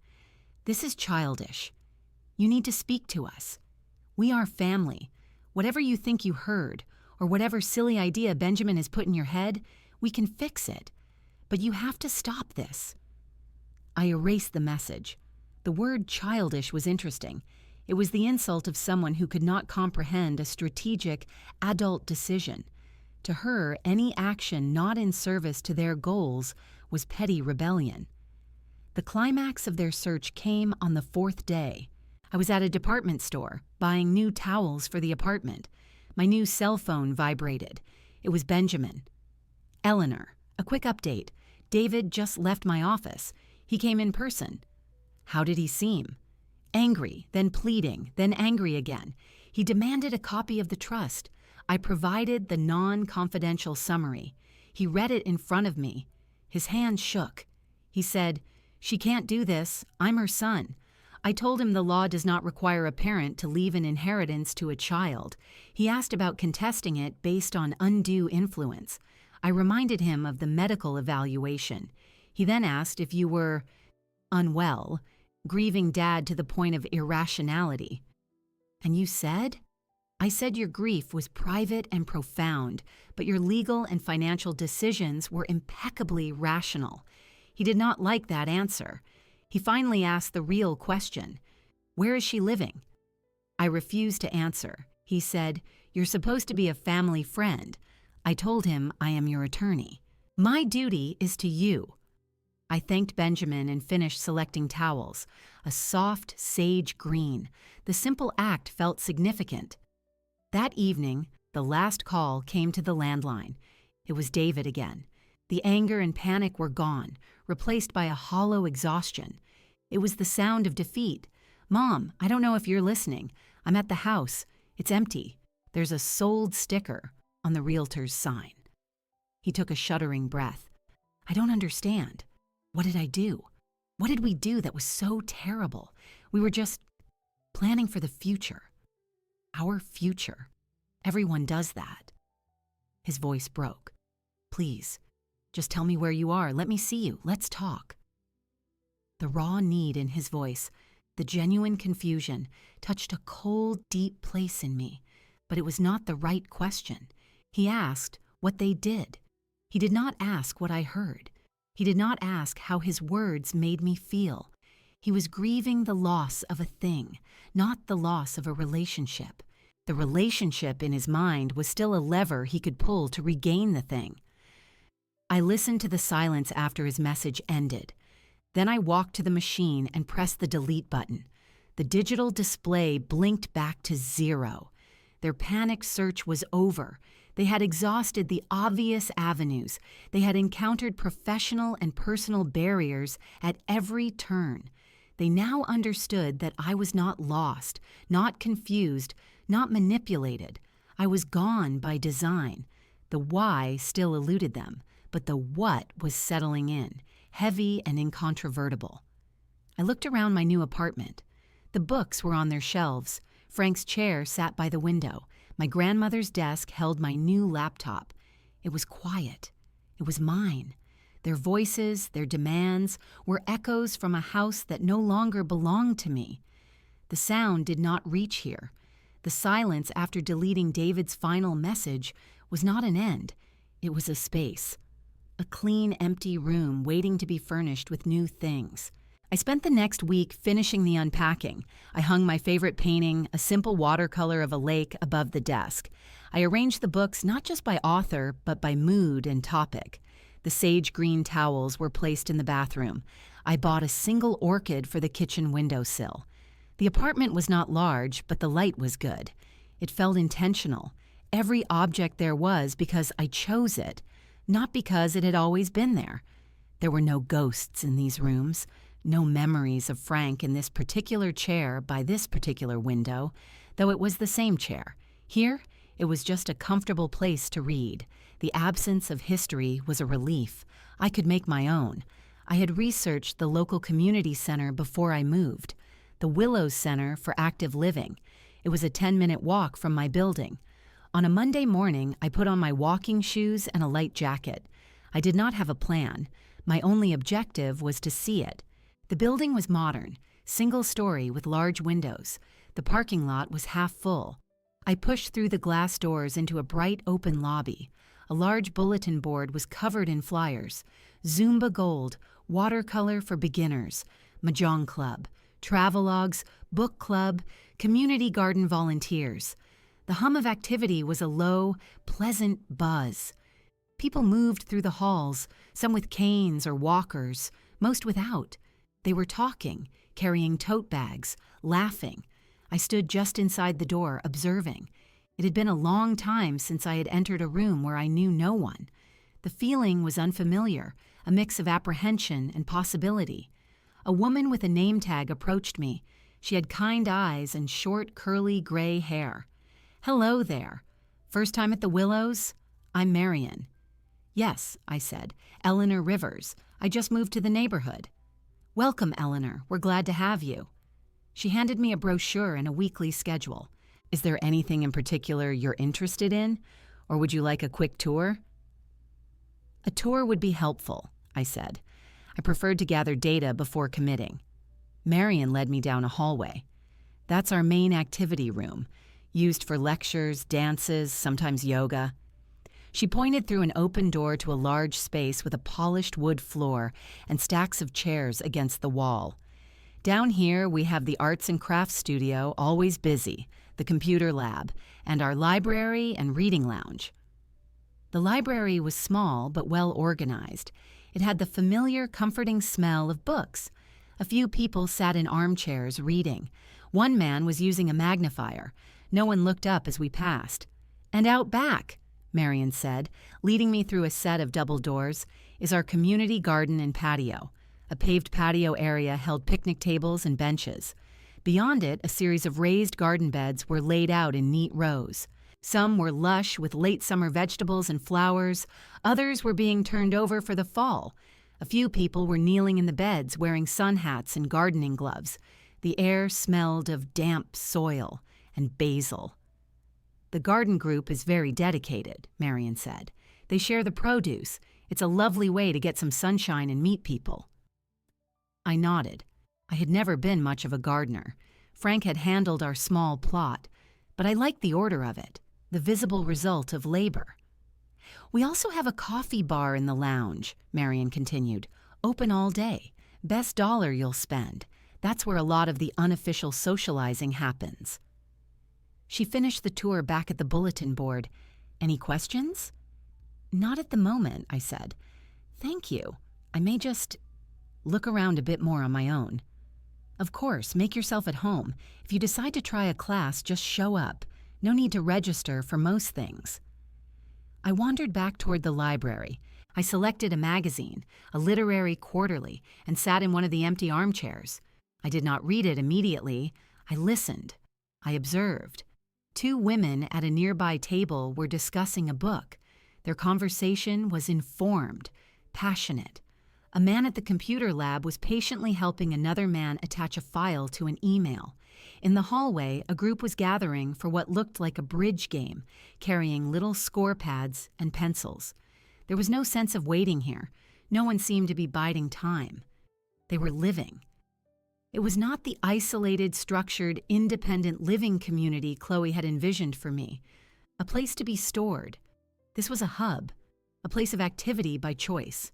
[SPEAKER 1] This is childish. You need to speak to us. We are family. Whatever you think you heard, or whatever silly idea Benjamin has put in your head, we can fix it. But you have to stop this. I erased the message. The word childish was interesting. It was the insult of someone who could not comprehend a strategic, adult decision. To her, any action not in service to their goals was petty rebellion. The climax of their search came on the fourth day. I was at a department store, buying new towels for the apartment. My new cell phone vibrated. It was Benjamin. Eleanor, a quick update. David just left my office. He came in person. How did he seem? Angry, then pleading, then angry again. He demanded a copy of the trust. I provided the non-confidential summary. He read it in front of me. His hand shook. He said, "She can't do this. I'm her son." I told him the law does not require a parent to leave an inheritance to a child. He asked about contesting it based on undue influence. I reminded him of the medical evaluation. He then asked if you were unwell, grieving Dad to the point of irrationality. And you said? I said your grief was private and profound, but your legal and financial decisions were impeccably rational. He did not like that answer. He finally asked the real question. Where is she living? I refused to answer. He said, "You're supposed to be a family friend." I told him I am your attorney. My duty is to you. I thanked Benjamin and finished selecting towels. A soft sage green. The simple act felt significant. That evening, the last call came to the landline. It was David again. The anger and panic were gone, replaced by a hollow exhaustion. It was the sound of defeat. "Mom, I don't know if you're listening. I'm at the house. It's empty. There's a sold sticker on the realtor's sign." He took a shuddering breath. "I don't understand. What did I do? What did we do that was so terrible? We were just planning for the future. Our future. Everyone does that." His voice broke. "Please, just tell me where you are. Let me see you. Let's talk." The raw need in his voice, the genuine confusion, touched a cold, deep place in me. But it was not the right question. He asked what they did. He did not ask what I heard. He did not ask how his words made me feel. He was grieving the loss of a thing, not the loss of a relationship. The relationship in his mind was still a lever he could pull to regain the thing. I listened to the silence after his message ended. Then I walked to the machine and pressed the delete button. The digital display blinked back to 0. Their panicked search was over. They had exhausted the obvious avenues. They had encountered professional and personal barriers at every turn. They now understood that I was not lost, not confused, not manipulated. I was gone by design. The why still eluded them, but the what was settling in, heavy and incontrovertible. I looked around my new apartment. The books were on their shelves. Frank's chair sat by the window. My grandmother's desk held my new laptop. It was quiet. It was mine. Their voices, their demands, were echoes from a house that no longer belonged to me. The sound did not reach here. The silence after deleting David's final message was not an end. It was a space. A clean, empty room waiting to be furnished with new things. I spent the next week finishing the unpacking. I hung my favorite painting, a simple watercolor of a lake, above the desk. I arranged the books not just by author, but by mood and topic. The sage green towels were placed in the bathroom. I bought a single orchid for the kitchen windowsill. The apartment was not large, but the light was good. It felt intentional. Every object there was because I chose it, not because it had always been there. There were no ghosts in these rooms, no memories of Frank in this particular chair by this particular window, though it was the same chair. Here, it was just a comfortable place to read. The absence of history was a relief. I could make my own. I had researched the local community center before I moved, the Willows Center for Active Living. It was a 10-minute walk from my building. On a Monday morning, I put on my walking shoes and a light jacket. I did not have a plan. My only objective was to see it. The building was modern, single-story with large windows. The parking lot was half full. I pushed through the glass doors into a bright open lobby. A large bulletin board was covered in flyers. Zumba Gold, Watercolor for Beginners, Mahjong Club, Travelogues, Book Club, Community Garden Volunteers. The hum of activity was a low, pleasant buzz. People moved through the halls, some with canes or walkers, most without. They were talking, carrying tote bags, laughing. I stood just inside the door, observing. It had been a long time since I had entered a room where I knew no one. The feeling was unfamiliar, a mix of apprehension and possibility. A woman with a name tag approached me. She had kind eyes and short, curly gray hair. "Hello there. First time at the Willows? I'm Marion." "Yes," I said. "Eleanor Rivers. I just moved to the neighborhood." "Welcome, Eleanor. We're glad to have you." She handed me a brochure and a weekly schedule. "Is there anything in particular you're interested in? Or would you like a quick tour?" "A tour would be helpful," I said. I preferred to gather data before committing. Marion led me down a hallway. "That's our main activity room, used for lectures, dances, sometimes yoga." She pointed through an open door to a large space with a polished wood floor and stacks of chairs against the wall. "Down here we have the arts and crafts studio, always busy, the computer lab, and our library and reading lounge." The library was small but well organized. It had the familiar, comforting smell of books. A few people sat in armchairs reading. One man was using a magnifier. No one looked up as we passed. "And out back," Marion said, leading me through a set of double doors, "is our community garden and patio. A paved patio area held picnic tables and benches. Beyond it, a series of raised garden beds were laid out in neat rows. Some were lush with late summer vegetables and flowers. Others were being turned over for the fall. A few people were kneeling in the beds wearing sun hats and gardening gloves. The air smelled of damp soil and basil. "The garden group is very dedicated," Marion said. "They share the produce. It's a lovely way to get some sunshine and meet people." I nodded. I had never been much of a gardener. Frank had handled our small plot, but I liked the order of it, the visible result of labor. "We also have a coffee bar in the lounge," Marion continued. "Open all day. Best dollar you'll spend. That's where a lot of the unofficial socializing happens." She finished the tour back at the bulletin board. "Any questions?" "Not at the moment," I said. "Thank you. I may just look around a bit more on my own." "Of course, make yourself at home. If you decide to try a class, just show up. No need to register for most things." I wandered back toward the library. I selected a magazine, a literary quarterly, and sat in one of the empty armchairs. I did not read it immediately. I listened. I observed. 2 women at a nearby table were discussing a book. Their conversation was informed, passionate. A man at the computer lab was patiently helping another man attach a file to an email. In the hallway, a group was gathering for what looked like a bridge game, carrying little score pads and pencils. There was no sense of waiting here. No one seemed to be biding time. They were living. It was not the isolated, structured, independent living community Chloe had envisioned for me. A place to be stored. This was a hub, a place of activity by choice.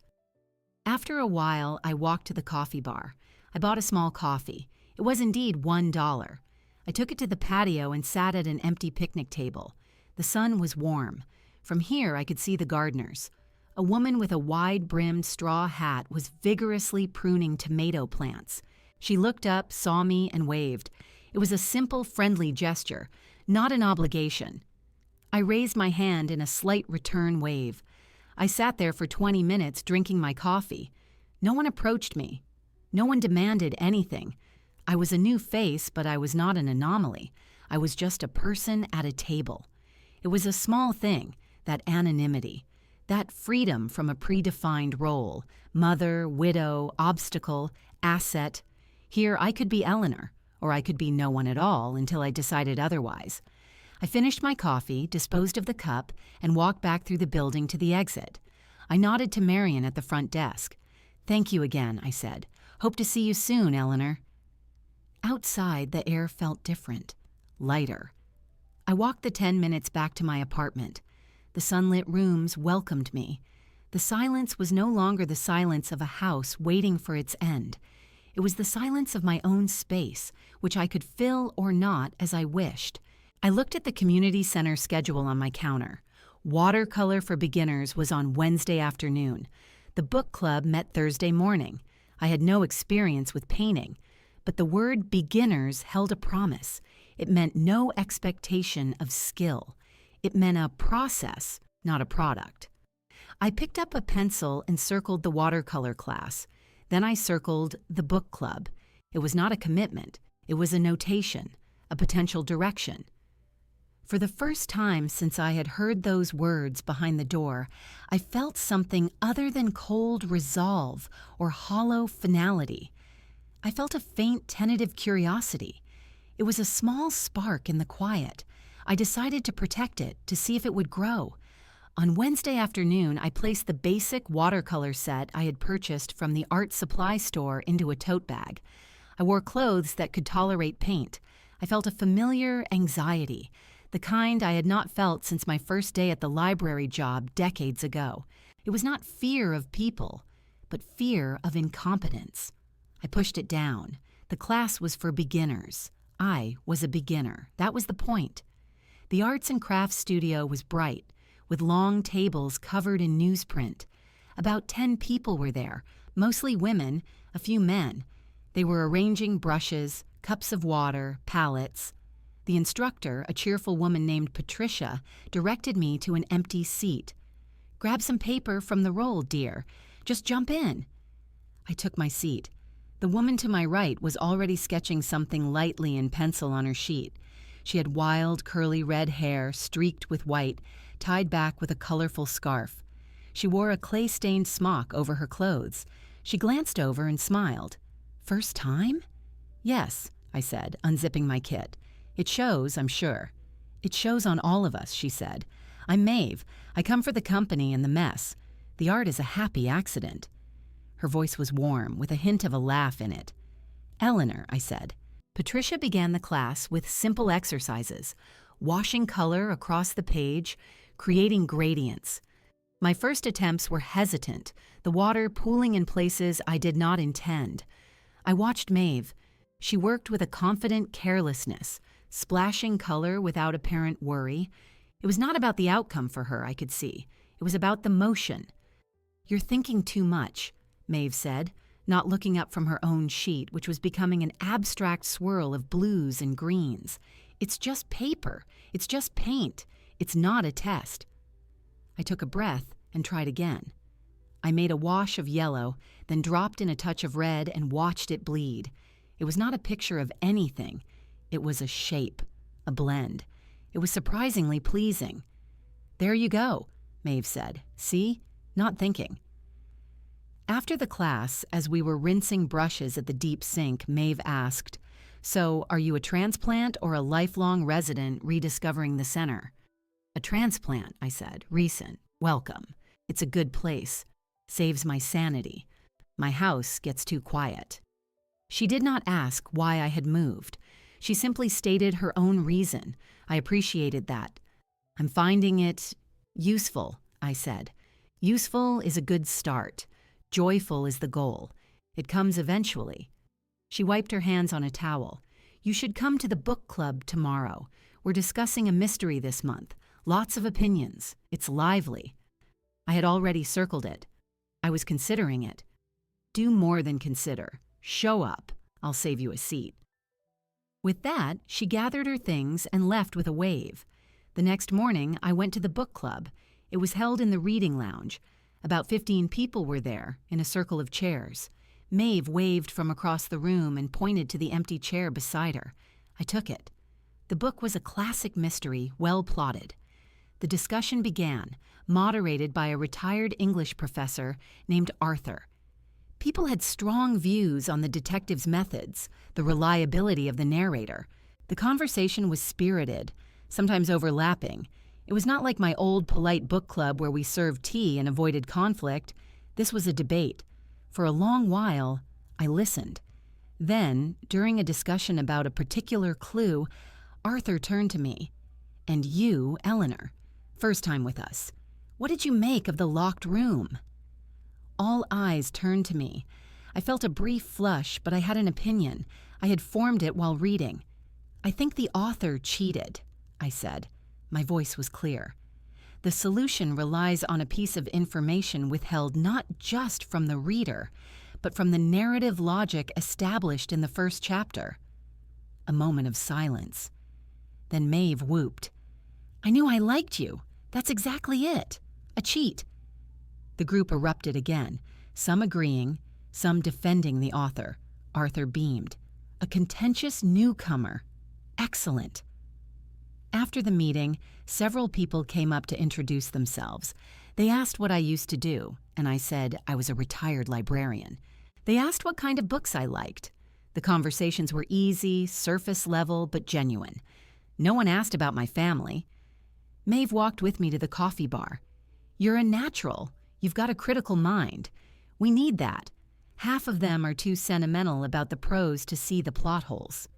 [SPEAKER 1] After a while, I walked to the coffee bar. I bought a small coffee. It was indeed $1. I took it to the patio and sat at an empty picnic table. The sun was warm. From here, I could see the gardeners. A woman with a wide-brimmed straw hat was vigorously pruning tomato plants. She looked up, saw me, and waved. It was a simple, friendly gesture, not an obligation. I raised my hand in a slight return wave. I sat there for 20 minutes drinking my coffee. No one approached me. No one demanded anything. I was a new face, but I was not an anomaly. I was just a person at a table. It was a small thing, that anonymity, that freedom from a predefined role, mother, widow, obstacle, asset. Here I could be Eleanor, or I could be no one at all until I decided otherwise. I finished my coffee, disposed of the cup, and walked back through the building to the exit. I nodded to Marion at the front desk. "Thank you again," I said. "Hope to see you soon, Eleanor." Outside, the air felt different, lighter. I walked the 10 minutes back to my apartment. The sunlit rooms welcomed me. The silence was no longer the silence of a house waiting for its end. It was the silence of my own space, which I could fill or not as I wished. I looked at the community center schedule on my counter. Watercolor for beginners was on Wednesday afternoon. The book club met Thursday morning. I had no experience with painting, but the word beginners held a promise. It meant no expectation of skill. It meant a process, not a product. I picked up a pencil and circled the watercolor class. Then I circled the book club. It was not a commitment. It was a notation, a potential direction. For the first time since I had heard those words behind the door, I felt something other than cold resolve or hollow finality. I felt a faint, tentative curiosity. It was a small spark in the quiet. I decided to protect it, to see if it would grow. On Wednesday afternoon, I placed the basic watercolor set I had purchased from the art supply store into a tote bag. I wore clothes that could tolerate paint. I felt a familiar anxiety, the kind I had not felt since my first day at the library job decades ago. It was not fear of people, but fear of incompetence. I pushed it down. The class was for beginners. I was a beginner. That was the point. The arts and crafts studio was bright, with long tables covered in newsprint. About 10 people were there, mostly women, a few men. They were arranging brushes, cups of water, palettes. The instructor, a cheerful woman named Patricia, directed me to an empty seat. "Grab some paper from the roll, dear. Just jump in." I took my seat. The woman to my right was already sketching something lightly in pencil on her sheet. She had wild, curly red hair, streaked with white, tied back with a colorful scarf. She wore a clay-stained smock over her clothes. She glanced over and smiled. "First time?" "Yes," I said, unzipping my kit. "It shows, I'm sure." "It shows on all of us," she said. "I'm Maeve. I come for the company and the mess. The art is a happy accident." Her voice was warm, with a hint of a laugh in it. "Eleanor," I said. Patricia began the class with simple exercises, washing color across the page, creating gradients. My first attempts were hesitant, the water pooling in places I did not intend. I watched Maeve. She worked with a confident carelessness, splashing color without apparent worry. It was not about the outcome for her, I could see. It was about the motion. "You're thinking too much," Maeve said, not looking up from her own sheet, which was becoming an abstract swirl of blues and greens. "It's just paper. It's just paint. It's not a test." I took a breath and tried again. I made a wash of yellow, then dropped in a touch of red and watched it bleed. It was not a picture of anything. It was a shape, a blend. It was surprisingly pleasing. "There you go," Maeve said. "See? Not thinking." After the class, as we were rinsing brushes at the deep sink, Maeve asked, "So, are you a transplant or a lifelong resident rediscovering the center?" "A transplant," I said. "Recent. Welcome. It's a good place. Saves my sanity. My house gets too quiet." She did not ask why I had moved. She simply stated her own reason. I appreciated that. "I'm finding it useful," I said. "Useful is a good start. Joyful is the goal. It comes eventually." She wiped her hands on a towel. "You should come to the book club tomorrow. We're discussing a mystery this month. Lots of opinions. It's lively." I had already circled it. I was considering it. Do more than consider. Show up. I'll save you a seat. With that, she gathered her things and left with a wave. The next morning, I went to the book club. It was held in the reading lounge. About 15 people were there, in a circle of chairs. Maeve waved from across the room and pointed to the empty chair beside her. I took it. The book was a classic mystery, well plotted. The discussion began, moderated by a retired English professor named Arthur. People had strong views on the detective's methods, the reliability of the narrator. The conversation was spirited, sometimes overlapping. It was not like my old polite book club where we served tea and avoided conflict. This was a debate. For a long while, I listened. Then, during a discussion about a particular clue, Arthur turned to me. "And you, Eleanor, first time with us. What did you make of the locked room?" All eyes turned to me. I felt a brief flush, but I had an opinion. I had formed it while reading. "I think the author cheated," I said. My voice was clear. "The solution relies on a piece of information withheld not just from the reader, but from the narrative logic established in the first chapter." A moment of silence. Then Maeve whooped. "I knew I liked you. That's exactly it. A cheat." The group erupted again, some agreeing, some defending the author. Arthur beamed. "A contentious newcomer. Excellent." After the meeting, several people came up to introduce themselves. They asked what I used to do, and I said I was a retired librarian. They asked what kind of books I liked. The conversations were easy, surface level, but genuine. No one asked about my family. Maeve walked with me to the coffee bar. "You're a natural. You've got a critical mind. We need that. Half of them are too sentimental about the prose to see the plot holes."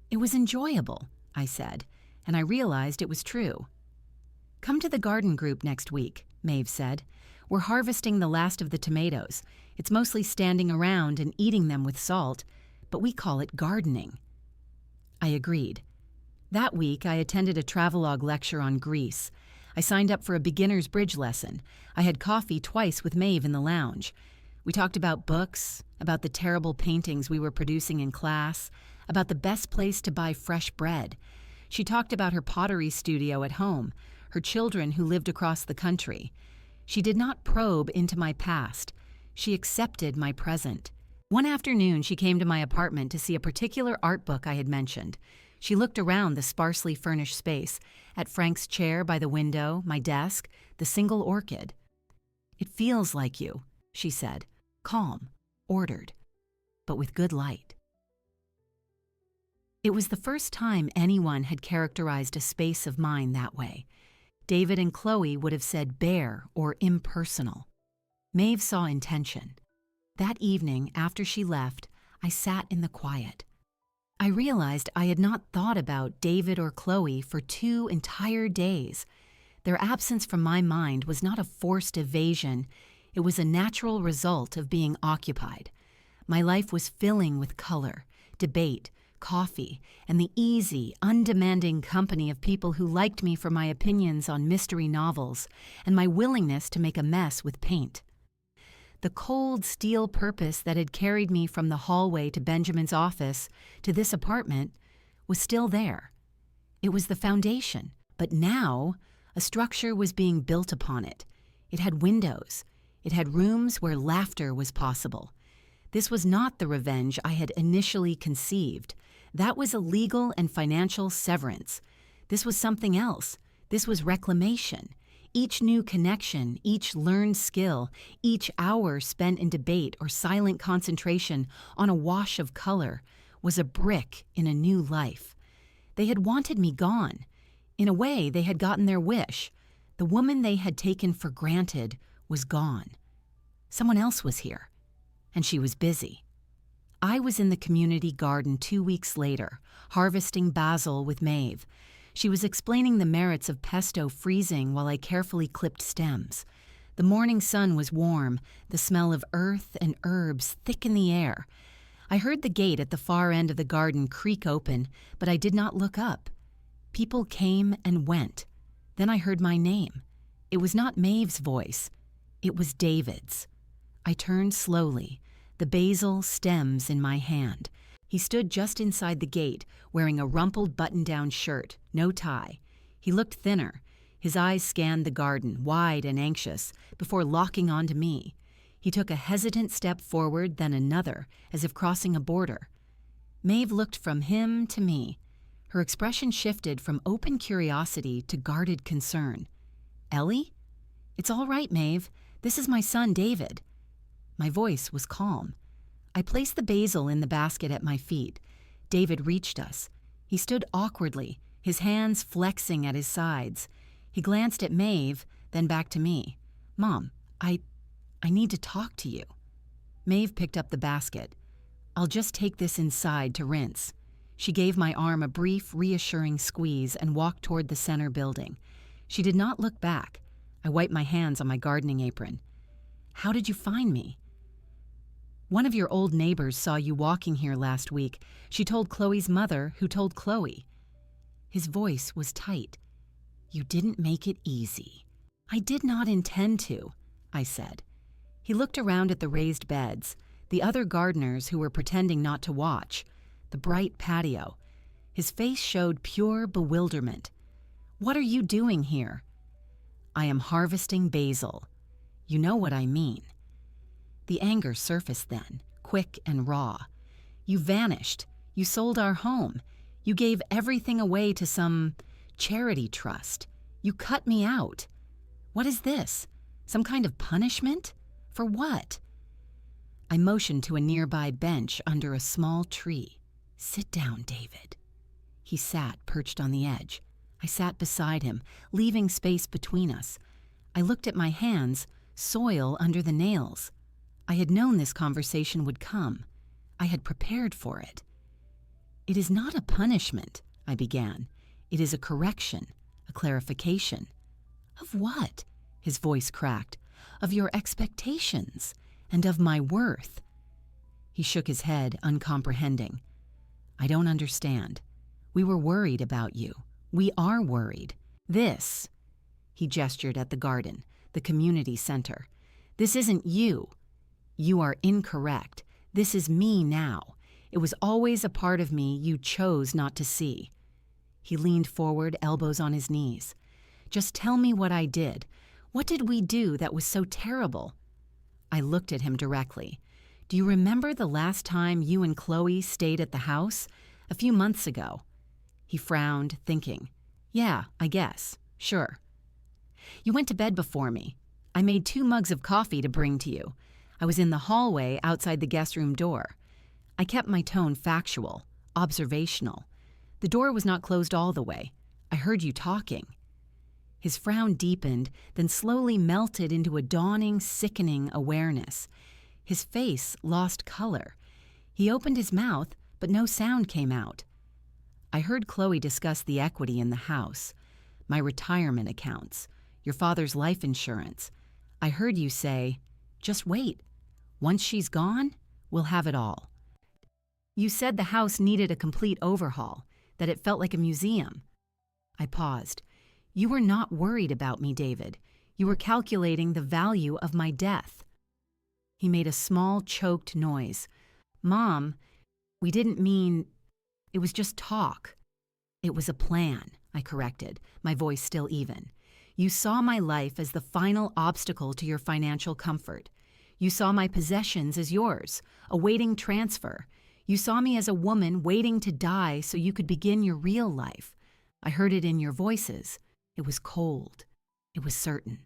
[SPEAKER 1] It was enjoyable, I said, and I realized it was true. "Come to the garden group next week," Maeve said. "We're harvesting the last of the tomatoes. It's mostly standing around and eating them with salt, but we call it gardening." I agreed. That week, I attended a travelogue lecture on Greece. I signed up for a beginner's bridge lesson. I had coffee twice with Maeve in the lounge. We talked about books, about the terrible paintings we were producing in class, about the best place to buy fresh bread. She talked about her pottery studio at home, her children who lived across the country. She did not probe into my past. She accepted my present. One afternoon, she came to my apartment to see a particular art book I had mentioned. She looked around the sparsely furnished space, at Frank's chair by the window, my desk, the single orchid. "It feels like you," she said, calm, ordered, but with good light. It was the first time anyone had characterized a space of mine that way. David and Chloe would have said bare or impersonal. Maeve saw intention. That evening, after she left, I sat in the quiet. I realized I had not thought about David or Chloe for 2 entire days. Their absence from my mind was not a forced evasion. It was a natural result of being occupied. My life was filling with color, debate, coffee, and the easy, undemanding company of people who liked me for my opinions on mystery novels and my willingness to make a mess with paint. The cold steel purpose that had carried me from the hallway to Benjamin's office to this apartment was still there. It was the foundation, but now a structure was being built upon it. It had windows. It had rooms where laughter was possible. This was not the revenge I had initially conceived. That was a legal and financial severance. This was something else. This was reclamation. Each new connection, each learned skill, each hour spent in debate or silent concentration on a wash of color was a brick in a new life. They had wanted me gone. In a way, they had gotten their wish. The woman they had taken for granted was gone. Someone else was here, and she was busy. I was in the community garden 2 weeks later, harvesting basil with Maeve. She was explaining the merits of pesto freezing while I carefully clipped stems. The morning sun was warm, the smell of earth and herbs thick in the air. I heard the gate at the far end of the garden creak open, but I did not look up. People came and went. Then I heard my name. It was not Maeve's voice. It was David's. I turned slowly, the basil stems in my hand. He stood just inside the gate, wearing a rumpled button-down shirt, no tie. He looked thinner. His eyes scanned the garden, wide and anxious, before locking onto me. He took a hesitant step forward, then another, as if crossing a border. Maeve looked from him to me. Her expression shifted from open curiosity to guarded concern. "Ellie? It's all right, Maeve. This is my son, David." My voice was calm. I placed the basil in the basket at my feet. David reached us. He stood awkwardly, his hands flexing at his sides. He glanced at Maeve, then back to me. "Mom, I need to talk to you." Maeve picked up the basket. "I'll just take this inside to rinse." She gave my arm a brief, reassuring squeeze and walked toward the center building. She did not look back. I wiped my hands on my gardening apron. "How did you find me?" "One of your old neighbors saw you walking here last week. She told Chloe's mother, who told Chloe." His voice was tight. "You didn't make it easy." "I did not intend to," I said. He looked around at the raised beds, the other gardeners who were pretending not to watch, the bright patio. His face showed pure bewilderment. "What are you doing here?" "I am harvesting basil. You know what I mean." The anger surfaced then, quick and raw. "You vanished. You sold our home. You gave everything away to some charity trust. You cut me out. What is this? Some kind of punishment? For what?" I motioned to a nearby bench under a small tree. "Sit down, David." He sat, perched on the edge. I sat beside him, leaving space between us. I looked at my hands, soil under the nails. I had known this conversation would come. I had prepared for it. "It is not a punishment," I began. "It is a correction, a clarification." "Of what?" His voice cracked. "Of your expectations and of my worth." He shook his head, uncomprehending. "I don't understand. We were worried about you. We are worried. This," he gestured at the garden, the community center. "This isn't you. You are incorrect. This is me now. It was always a part of me you chose not to see." He leaned forward, elbows on his knees. "Just tell me what I did. What did we do that was so terrible?" I looked at him directly. Do you remember the last time you and Chloe stayed at the house? A few months ago. He frowned, thinking. Yeah, I guess. Sure. You went to bed before me. I made 2 mugs of coffee to bring to you. I was in the hallway outside the guest room door. I kept my tone factual, observational. The door was not closed all the way. I heard you talking. His frown deepened, then slowly melted into a dawning, sickening awareness. His face lost color. He opened his mouth, but no sound came out. I heard Chloe discuss the equity in the house, my retirement accounts, your father's life insurance. I heard you say, just wait. Once she's gone, we'll have it all. You said the house needed a complete overhaul, that it felt like a museum. I paused. You were not worried about me, David. You were calculating the value of my death. He made a small, choked noise. Mom, we didn't mean... It was just talk. It was a plan, I corrected, my voice still even. You saw my life as the final obstacle to your financial comfort. You saw my possessions as yours, awaiting transfer. You saw me as a woman waiting to die so you could begin your real life. I heard it in your voices. It was cold. It was certain.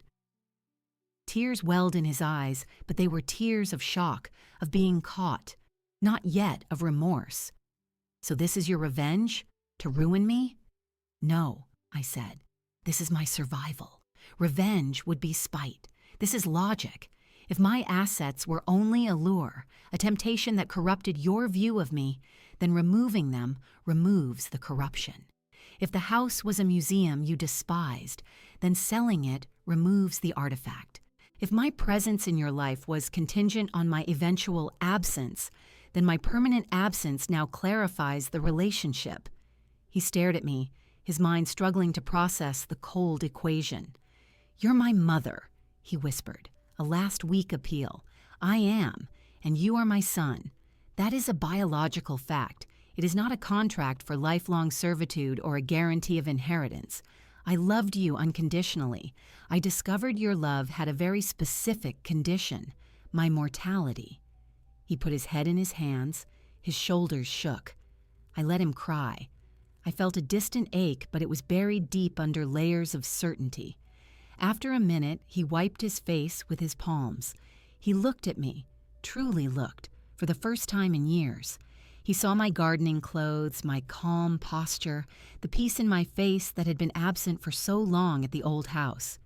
[SPEAKER 1] Tears welled in his eyes, but they were tears of shock, of being caught, not yet of remorse. So this is your revenge? To ruin me? No, I said. This is my survival. Revenge would be spite. This is logic. If my assets were only a lure, a temptation that corrupted your view of me, then removing them removes the corruption. If the house was a museum you despised, then selling it removes the artifact. If my presence in your life was contingent on my eventual absence, then my permanent absence now clarifies the relationship. He stared at me, his mind struggling to process the cold equation. You're my mother, he whispered, a last week appeal. I am, and you are my son. That is a biological fact. It is not a contract for lifelong servitude or a guarantee of inheritance. I loved you unconditionally. I discovered your love had a very specific condition, my mortality. He put his head in his hands. His shoulders shook. I let him cry. I felt a distant ache, but it was buried deep under layers of certainty. After a minute, he wiped his face with his palms. He looked at me, truly looked, for the first time in years. He saw my gardening clothes, my calm posture, the peace in my face that had been absent for so long at the old house.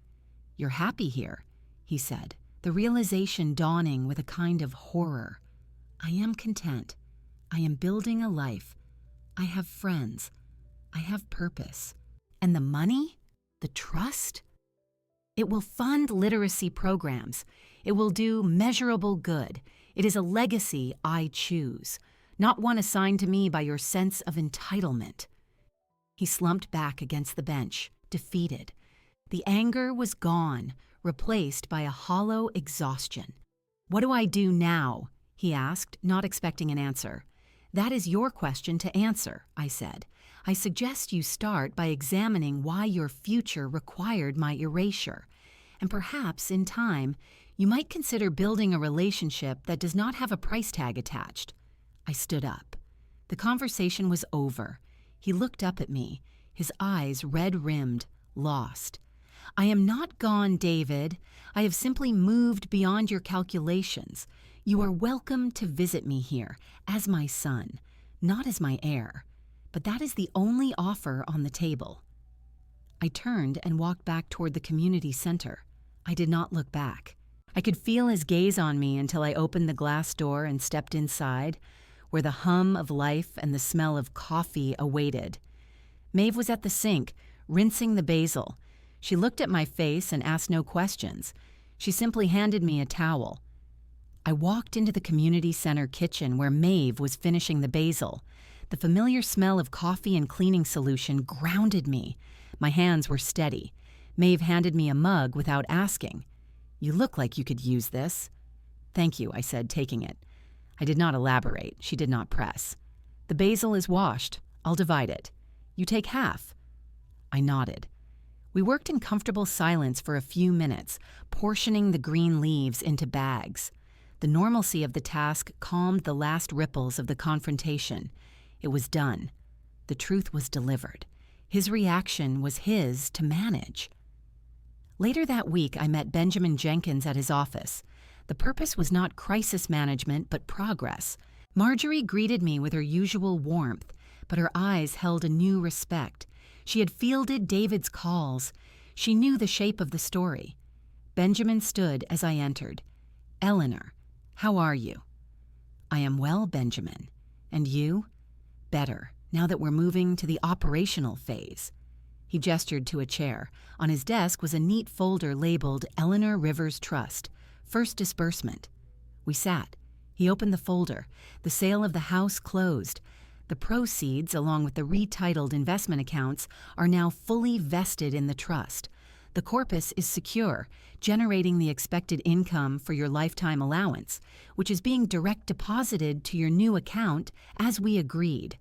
[SPEAKER 1] You're happy here, he said, the realization dawning with a kind of horror. I am content. I am building a life. I have friends. I have purpose. And the money? The trust? It will fund literacy programs. It will do measurable good. It is a legacy I choose, not one assigned to me by your sense of entitlement. He slumped back against the bench, defeated. The anger was gone, replaced by a hollow exhaustion. What do I do now? He asked, not expecting an answer. That is your question to answer, I said. I suggest you start by examining why your future required my erasure. And perhaps, in time, you might consider building a relationship that does not have a price tag attached. I stood up. The conversation was over. He looked up at me, his eyes red-rimmed, lost. I am not gone, David. I have simply moved beyond your calculations. You are welcome to visit me here, as my son, not as my heir. But that is the only offer on the table. I turned and walked back toward the community center. I did not look back. I could feel his gaze on me until I opened the glass door and stepped inside, where the hum of life and the smell of coffee awaited. Maeve was at the sink, rinsing the basil. She looked at my face and asked no questions. She simply handed me a towel. I walked into the community center kitchen where Maeve was finishing the basil. The familiar smell of coffee and cleaning solution grounded me. My hands were steady. Maeve handed me a mug without asking. You look like you could use this. Thank you, I said, taking it. I did not elaborate. She did not press. The basil is washed. I'll divide it. You take half. I nodded. We worked in comfortable silence for a few minutes, portioning the green leaves into bags. The normalcy of the task calmed the last ripples of the confrontation. It was done. The truth was delivered. His reaction was his to manage. Later that week, I met Benjamin Jenkins at his office. The purpose was not crisis management, but progress. Marjorie greeted me with her usual warmth, but her eyes held a new respect. She had fielded David's calls. She knew the shape of the story. Benjamin stood as I entered. "Eleanor, how are you?" "I am well, Benjamin. And you?" "Better, now that we're moving to the operational phase." He gestured to a chair. On his desk was a neat folder labeled Eleanor Rivers Trust, First Disbursement. We sat. He opened the folder. The sale of the house closed. The proceeds, along with the retitled investment accounts, are now fully vested in the trust. The corpus is secure, generating the expected income for your lifetime allowance, which is being direct deposited to your new account as we agreed.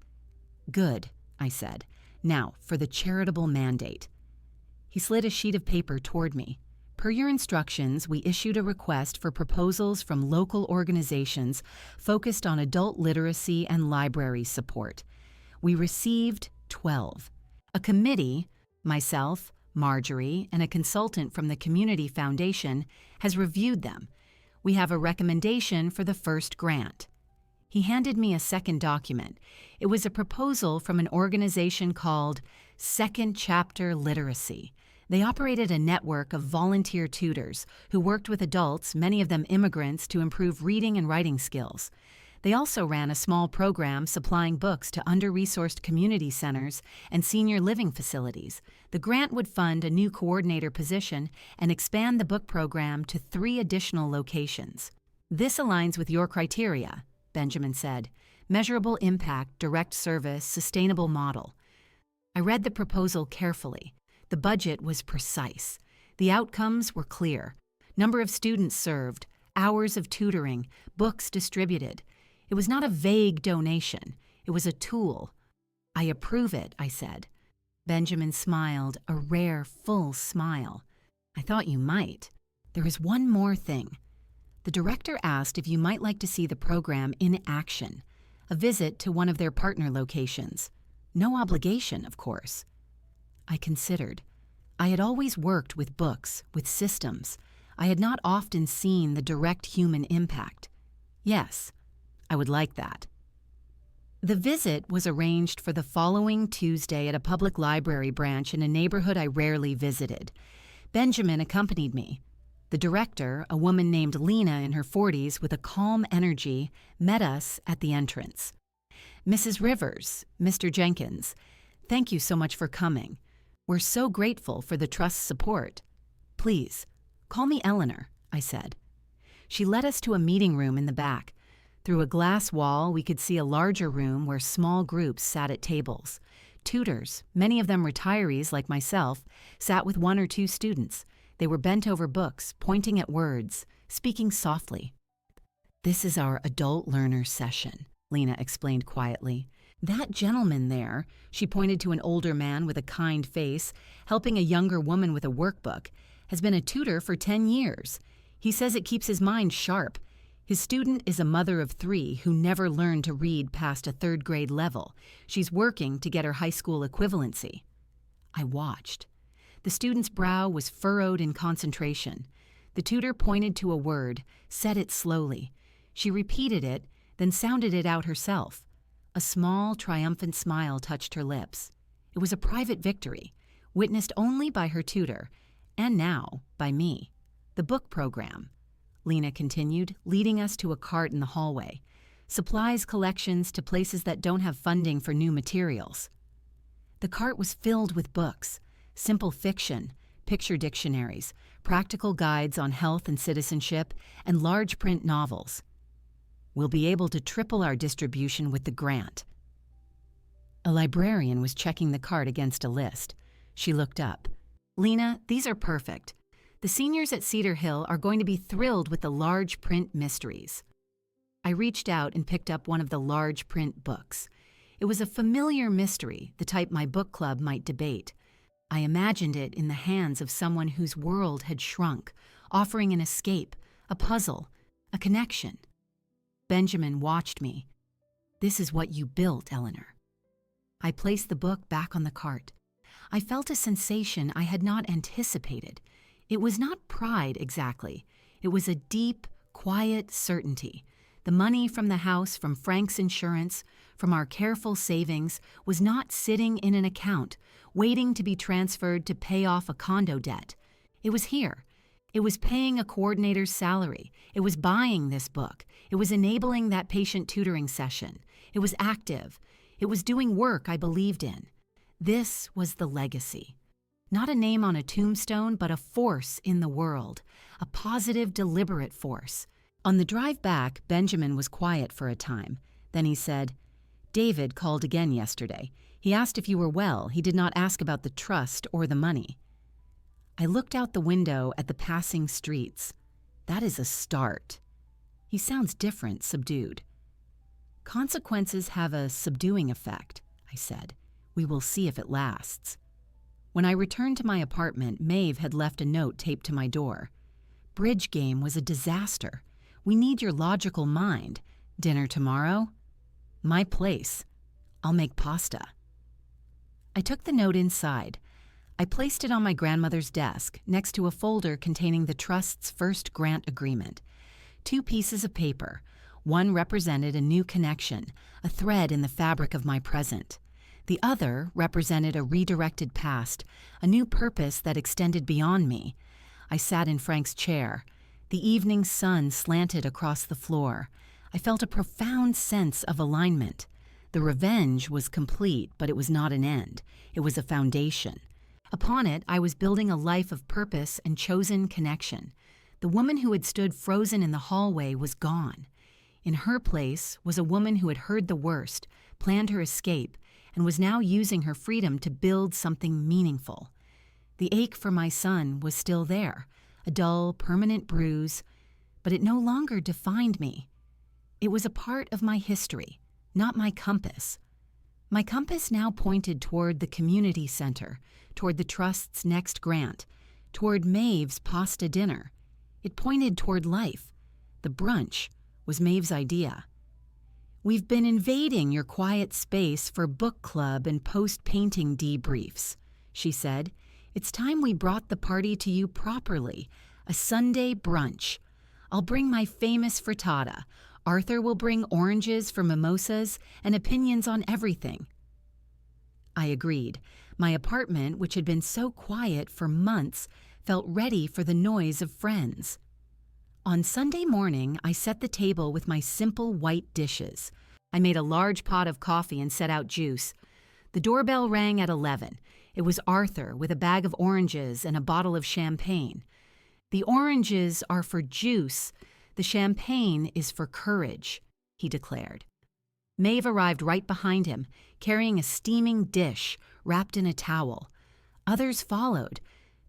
[SPEAKER 1] "Good," I said. "Now, for the charitable mandate." He slid a sheet of paper toward me. "Per your instructions, we issued a request for proposals from local organizations focused on adult literacy and library support. We received 12. A committee, myself, Marjorie, and a consultant from the Community Foundation, has reviewed them. We have a recommendation for the first grant." He handed me a second document. It was a proposal from an organization called Second Chapter Literacy. They operated a network of volunteer tutors who worked with adults, many of them immigrants, to improve reading and writing skills. They also ran a small program supplying books to under-resourced community centers and senior living facilities. The grant would fund a new coordinator position and expand the book program to 3 additional locations. "This aligns with your criteria," Benjamin said. "Measurable impact, direct service, sustainable model." I read the proposal carefully. The budget was precise. The outcomes were clear. Number of students served, hours of tutoring, books distributed. It was not a vague donation. It was a tool. "I approve it," I said. Benjamin smiled, a rare, full smile. "I thought you might. There is one more thing." The director asked if you might like to see the program in action, a visit to one of their partner locations. No obligation, of course. I considered. I had always worked with books, with systems. I had not often seen the direct human impact. Yes, I would like that. The visit was arranged for the following Tuesday at a public library branch in a neighborhood I rarely visited. Benjamin accompanied me. The director, a woman named Lena in her 40s with a calm energy, met us at the entrance. "Mrs. Rivers, Mr. Jenkins, thank you so much for coming. We're so grateful for the Trust's support. Please, call me Eleanor," I said. She led us to a meeting room in the back. Through a glass wall, we could see a larger room where small groups sat at tables. Tutors, many of them retirees like myself, sat with 1 or 2 students. They were bent over books, pointing at words, speaking softly. "This is our adult learner session," Lena explained quietly. "That gentleman there," she pointed to an older man with a kind face, helping a younger woman with a workbook, "has been a tutor for 10 years. He says it keeps his mind sharp. His student is a mother of 3 who never learned to read past a 3rd grade level. She's working to get her high school equivalency." I watched. The student's brow was furrowed in concentration. The tutor pointed to a word, said it slowly. She repeated it, then sounded it out herself. A small, triumphant smile touched her lips. It was a private victory, witnessed only by her tutor, and now by me. "The book program," Lena continued, leading us to a cart in the hallway. "Supplies collections to places that don't have funding for new materials." The cart was filled with books. Simple fiction, picture dictionaries, practical guides on health and citizenship, and large print novels. "We'll be able to triple our distribution with the grant." A librarian was checking the cart against a list. She looked up. "Lena, these are perfect. The seniors at Cedar Hill are going to be thrilled with the large print mysteries." I reached out and picked up one of the large print books. It was a familiar mystery, the type my book club might debate. I imagined it in the hands of someone whose world had shrunk, offering an escape, a puzzle, a connection. Benjamin watched me. "This is what you built, Eleanor." I placed the book back on the cart. I felt a sensation I had not anticipated. It was not pride exactly. It was a deep, quiet certainty. The money from the house, from Frank's insurance, from our careful savings, was not sitting in an account, waiting to be transferred to pay off a condo debt. It was here. It was paying a coordinator's salary. It was buying this book. It was enabling that patient tutoring session. It was active. It was doing work I believed in. This was the legacy. Not a name on a tombstone, but a force in the world. A positive, deliberate force. On the drive back, Benjamin was quiet for a time. Then he said, "David called again yesterday. He asked if you were well. He did not ask about the trust or the money." I looked out the window at the passing streets. That is a start. He sounds different, subdued. "Consequences have a subduing effect," I said. "We will see if it lasts." When I returned to my apartment, Maeve had left a note taped to my door. "Bridge game was a disaster. We need your logical mind. Dinner tomorrow? My place. I'll make pasta." I took the note inside. I placed it on my grandmother's desk, next to a folder containing the trust's first grant agreement. 2 pieces of paper. One represented a new connection, a thread in the fabric of my present. The other represented a redirected past, a new purpose that extended beyond me. I sat in Frank's chair. The evening sun slanted across the floor. I felt a profound sense of alignment. The revenge was complete, but it was not an end. It was a foundation. Upon it, I was building a life of purpose and chosen connection. The woman who had stood frozen in the hallway was gone. In her place was a woman who had heard the worst, planned her escape, and was now using her freedom to build something meaningful. The ache for my son was still there, a dull, permanent bruise, but it no longer defined me. It was a part of my history, not my compass. My compass now pointed toward the community center, toward the trust's next grant, toward Maeve's pasta dinner. It pointed toward life. The brunch was Maeve's idea. "We've been invading your quiet space for book club and post-painting debriefs," she said. "It's time we brought the party to you properly, a Sunday brunch. I'll bring my famous frittata. Arthur will bring oranges for mimosas and opinions on everything." I agreed. My apartment, which had been so quiet for months, felt ready for the noise of friends. On Sunday morning, I set the table with my simple white dishes. I made a large pot of coffee and set out juice. The doorbell rang at 11. It was Arthur with a bag of oranges and a bottle of champagne. "The oranges are for juice. The champagne is for courage," he declared. Maeve arrived right behind him, carrying a steaming dish wrapped in a towel. Others followed.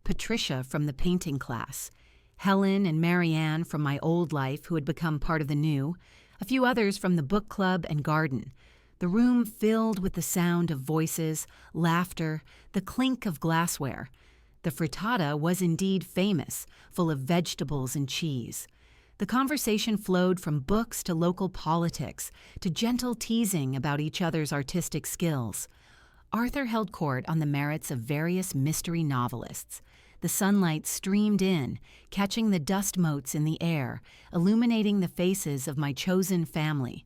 [SPEAKER 1] Patricia from the painting class, Helen and Marianne from my old life who had become part of the new, a few others from the book club and garden. The room filled with the sound of voices, laughter, the clink of glassware. The frittata was indeed famous, full of vegetables and cheese. The conversation flowed from books to local politics, to gentle teasing about each other's artistic skills. Arthur held court on the merits of various mystery novelists. The sunlight streamed in, catching the dust motes in the air, illuminating the faces of my chosen family.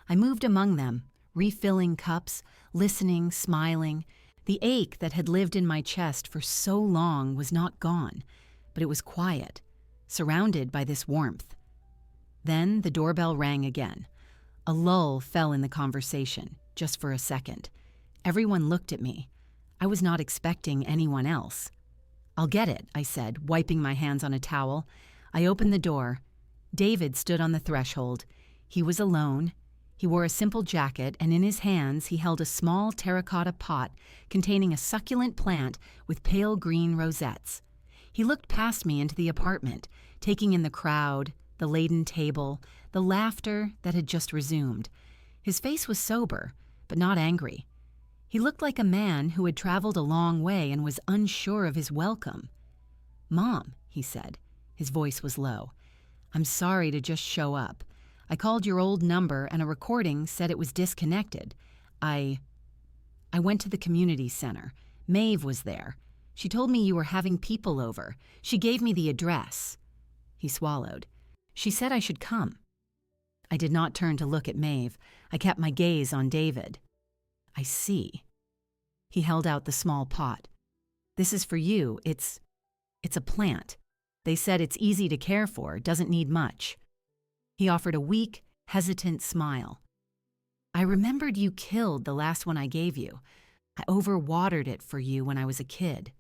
[SPEAKER 1] I moved among them, refilling cups, listening, smiling. The ache that had lived in my chest for so long was not gone, but it was quiet, surrounded by this warmth. Then the doorbell rang again. A lull fell in the conversation, just for a second. Everyone looked at me. I was not expecting anyone else. "I'll get it," I said, wiping my hands on a towel. I opened the door. David stood on the threshold. He was alone. He wore a simple jacket, and in his hands he held a small terracotta pot containing a succulent plant with pale green rosettes. He looked past me into the apartment, taking in the crowd, the laden table, the laughter that had just resumed. His face was sober, but not angry. He looked like a man who had traveled a long way and was unsure of his welcome. "Mom," he said. His voice was low. "I'm sorry to just show up. I called your old number and a recording said it was disconnected. I went to the community center. Maeve was there. She told me you were having people over. She gave me the address." He swallowed. "She said I should come." I did not turn to look at Maeve. I kept my gaze on David. "I see." He held out the small pot. "This is for you. It's a plant. They said it's easy to care for, doesn't need much." He offered a weak, hesitant smile. "I remembered you killed the last one I gave you. I overwatered it for you when I was a kid.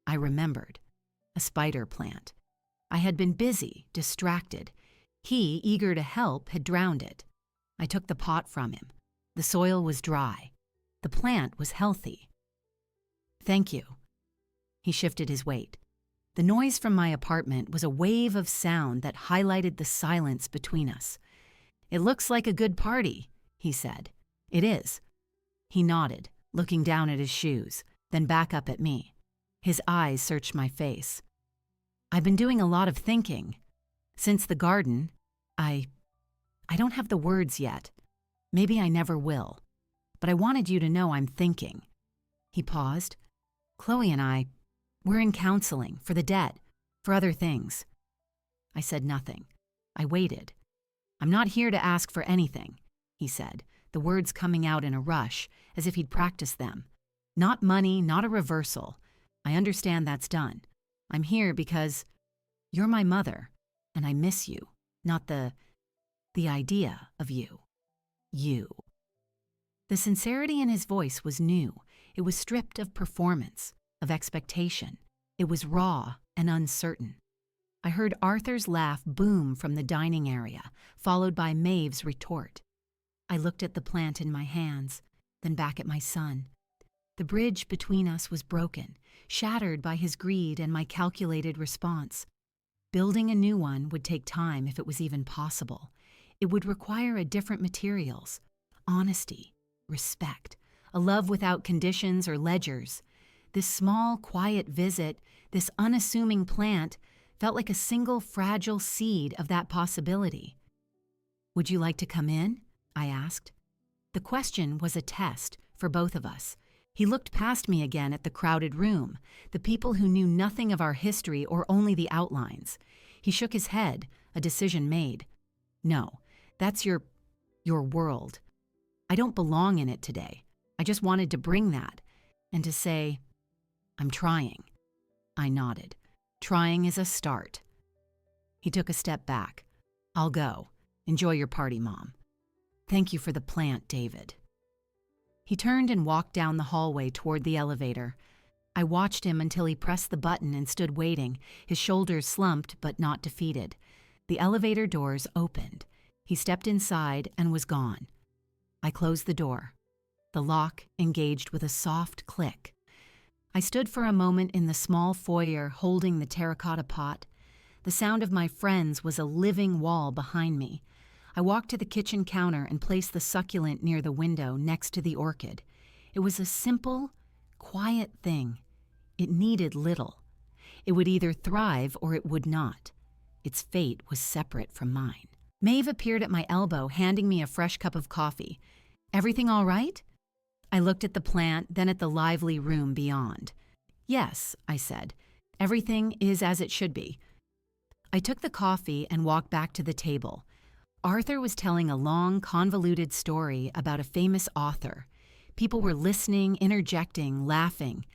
[SPEAKER 1] I remembered. A spider plant. I had been busy, distracted. He, eager to help, had drowned it. I took the pot from him. The soil was dry. The plant was healthy." "Thank you." He shifted his weight. The noise from my apartment was a wave of sound that highlighted the silence between us. "It looks like a good party," he said. "It is." He nodded, looking down at his shoes, then back up at me. His eyes searched my face. "I've been doing a lot of thinking. Since the garden, I don't have the words yet. Maybe I never will. But I wanted you to know I'm thinking." He paused. "Chloe and we're in counseling, for the debt, for other things." I said nothing. I waited. "I'm not here to ask for anything," he said, the words coming out in a rush, as if he'd practiced them. "Not money, not a reversal. I understand that's done. I'm here because you're my mother, and I miss you, not the idea of you. You." The sincerity in his voice was new. It was stripped of performance, of expectation. It was raw and uncertain. I heard Arthur's laugh boom from the dining area, followed by Maeve's retort. I looked at the plant in my hands, then back at my son. The bridge between us was broken, shattered by his greed and my calculated response. Building a new one would take time if it was even possible. It would require a different materials, honesty, respect, a love without conditions or ledgers. This small, quiet visit, this unassuming plant, felt like a single fragile seed of that possibility. "Would you like to come in?" I asked. The question was a test for both of us. He looked past me again at the crowded room, the people who knew nothing of our history or only the outlines. He shook his head, a decision made. "No, that's your world. I don't belong in it today. I just wanted to bring that, and to say, I'm trying." I nodded. "Trying is a start." He took a step back. "I'll go. Enjoy your party, Mom." "Thank you for the plant, David." He turned and walked down the hallway toward the elevator. I watched him until he pressed the button and stood waiting, his shoulders slumped but not defeated. The elevator doors opened. He stepped inside and was gone. I closed the door. The lock engaged with a soft click. I stood for a moment in the small foyer holding the terracotta pot. The sound of my friends was a living wall behind me. I walked to the kitchen counter and placed the succulent near the window next to the orchid. It was a simple, quiet thing. It needed little. It would either thrive or it would not. Its fate was separate from mine. Maeve appeared at my elbow, handing me a fresh cup of coffee. "Everything all right?" I looked at the plant, then at the lively room beyond. "Yes," I said. "Everything is as it should be." I took the coffee and walked back to the table. Arthur was telling a long, convoluted story about a famous author. People were listening, interjecting, laughing.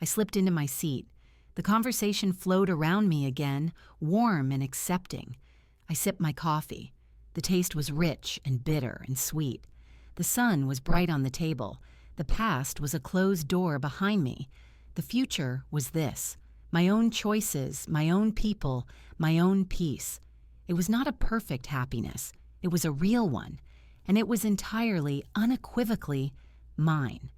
[SPEAKER 1] I slipped into my seat. The conversation flowed around me again, warm and accepting. I sipped my coffee. The taste was rich and bitter and sweet. The sun was bright on the table. The past was a closed door behind me. The future was this: my own choices, my own people, my own peace. It was not a perfect happiness. It was a real one, and it was entirely, unequivocally mine.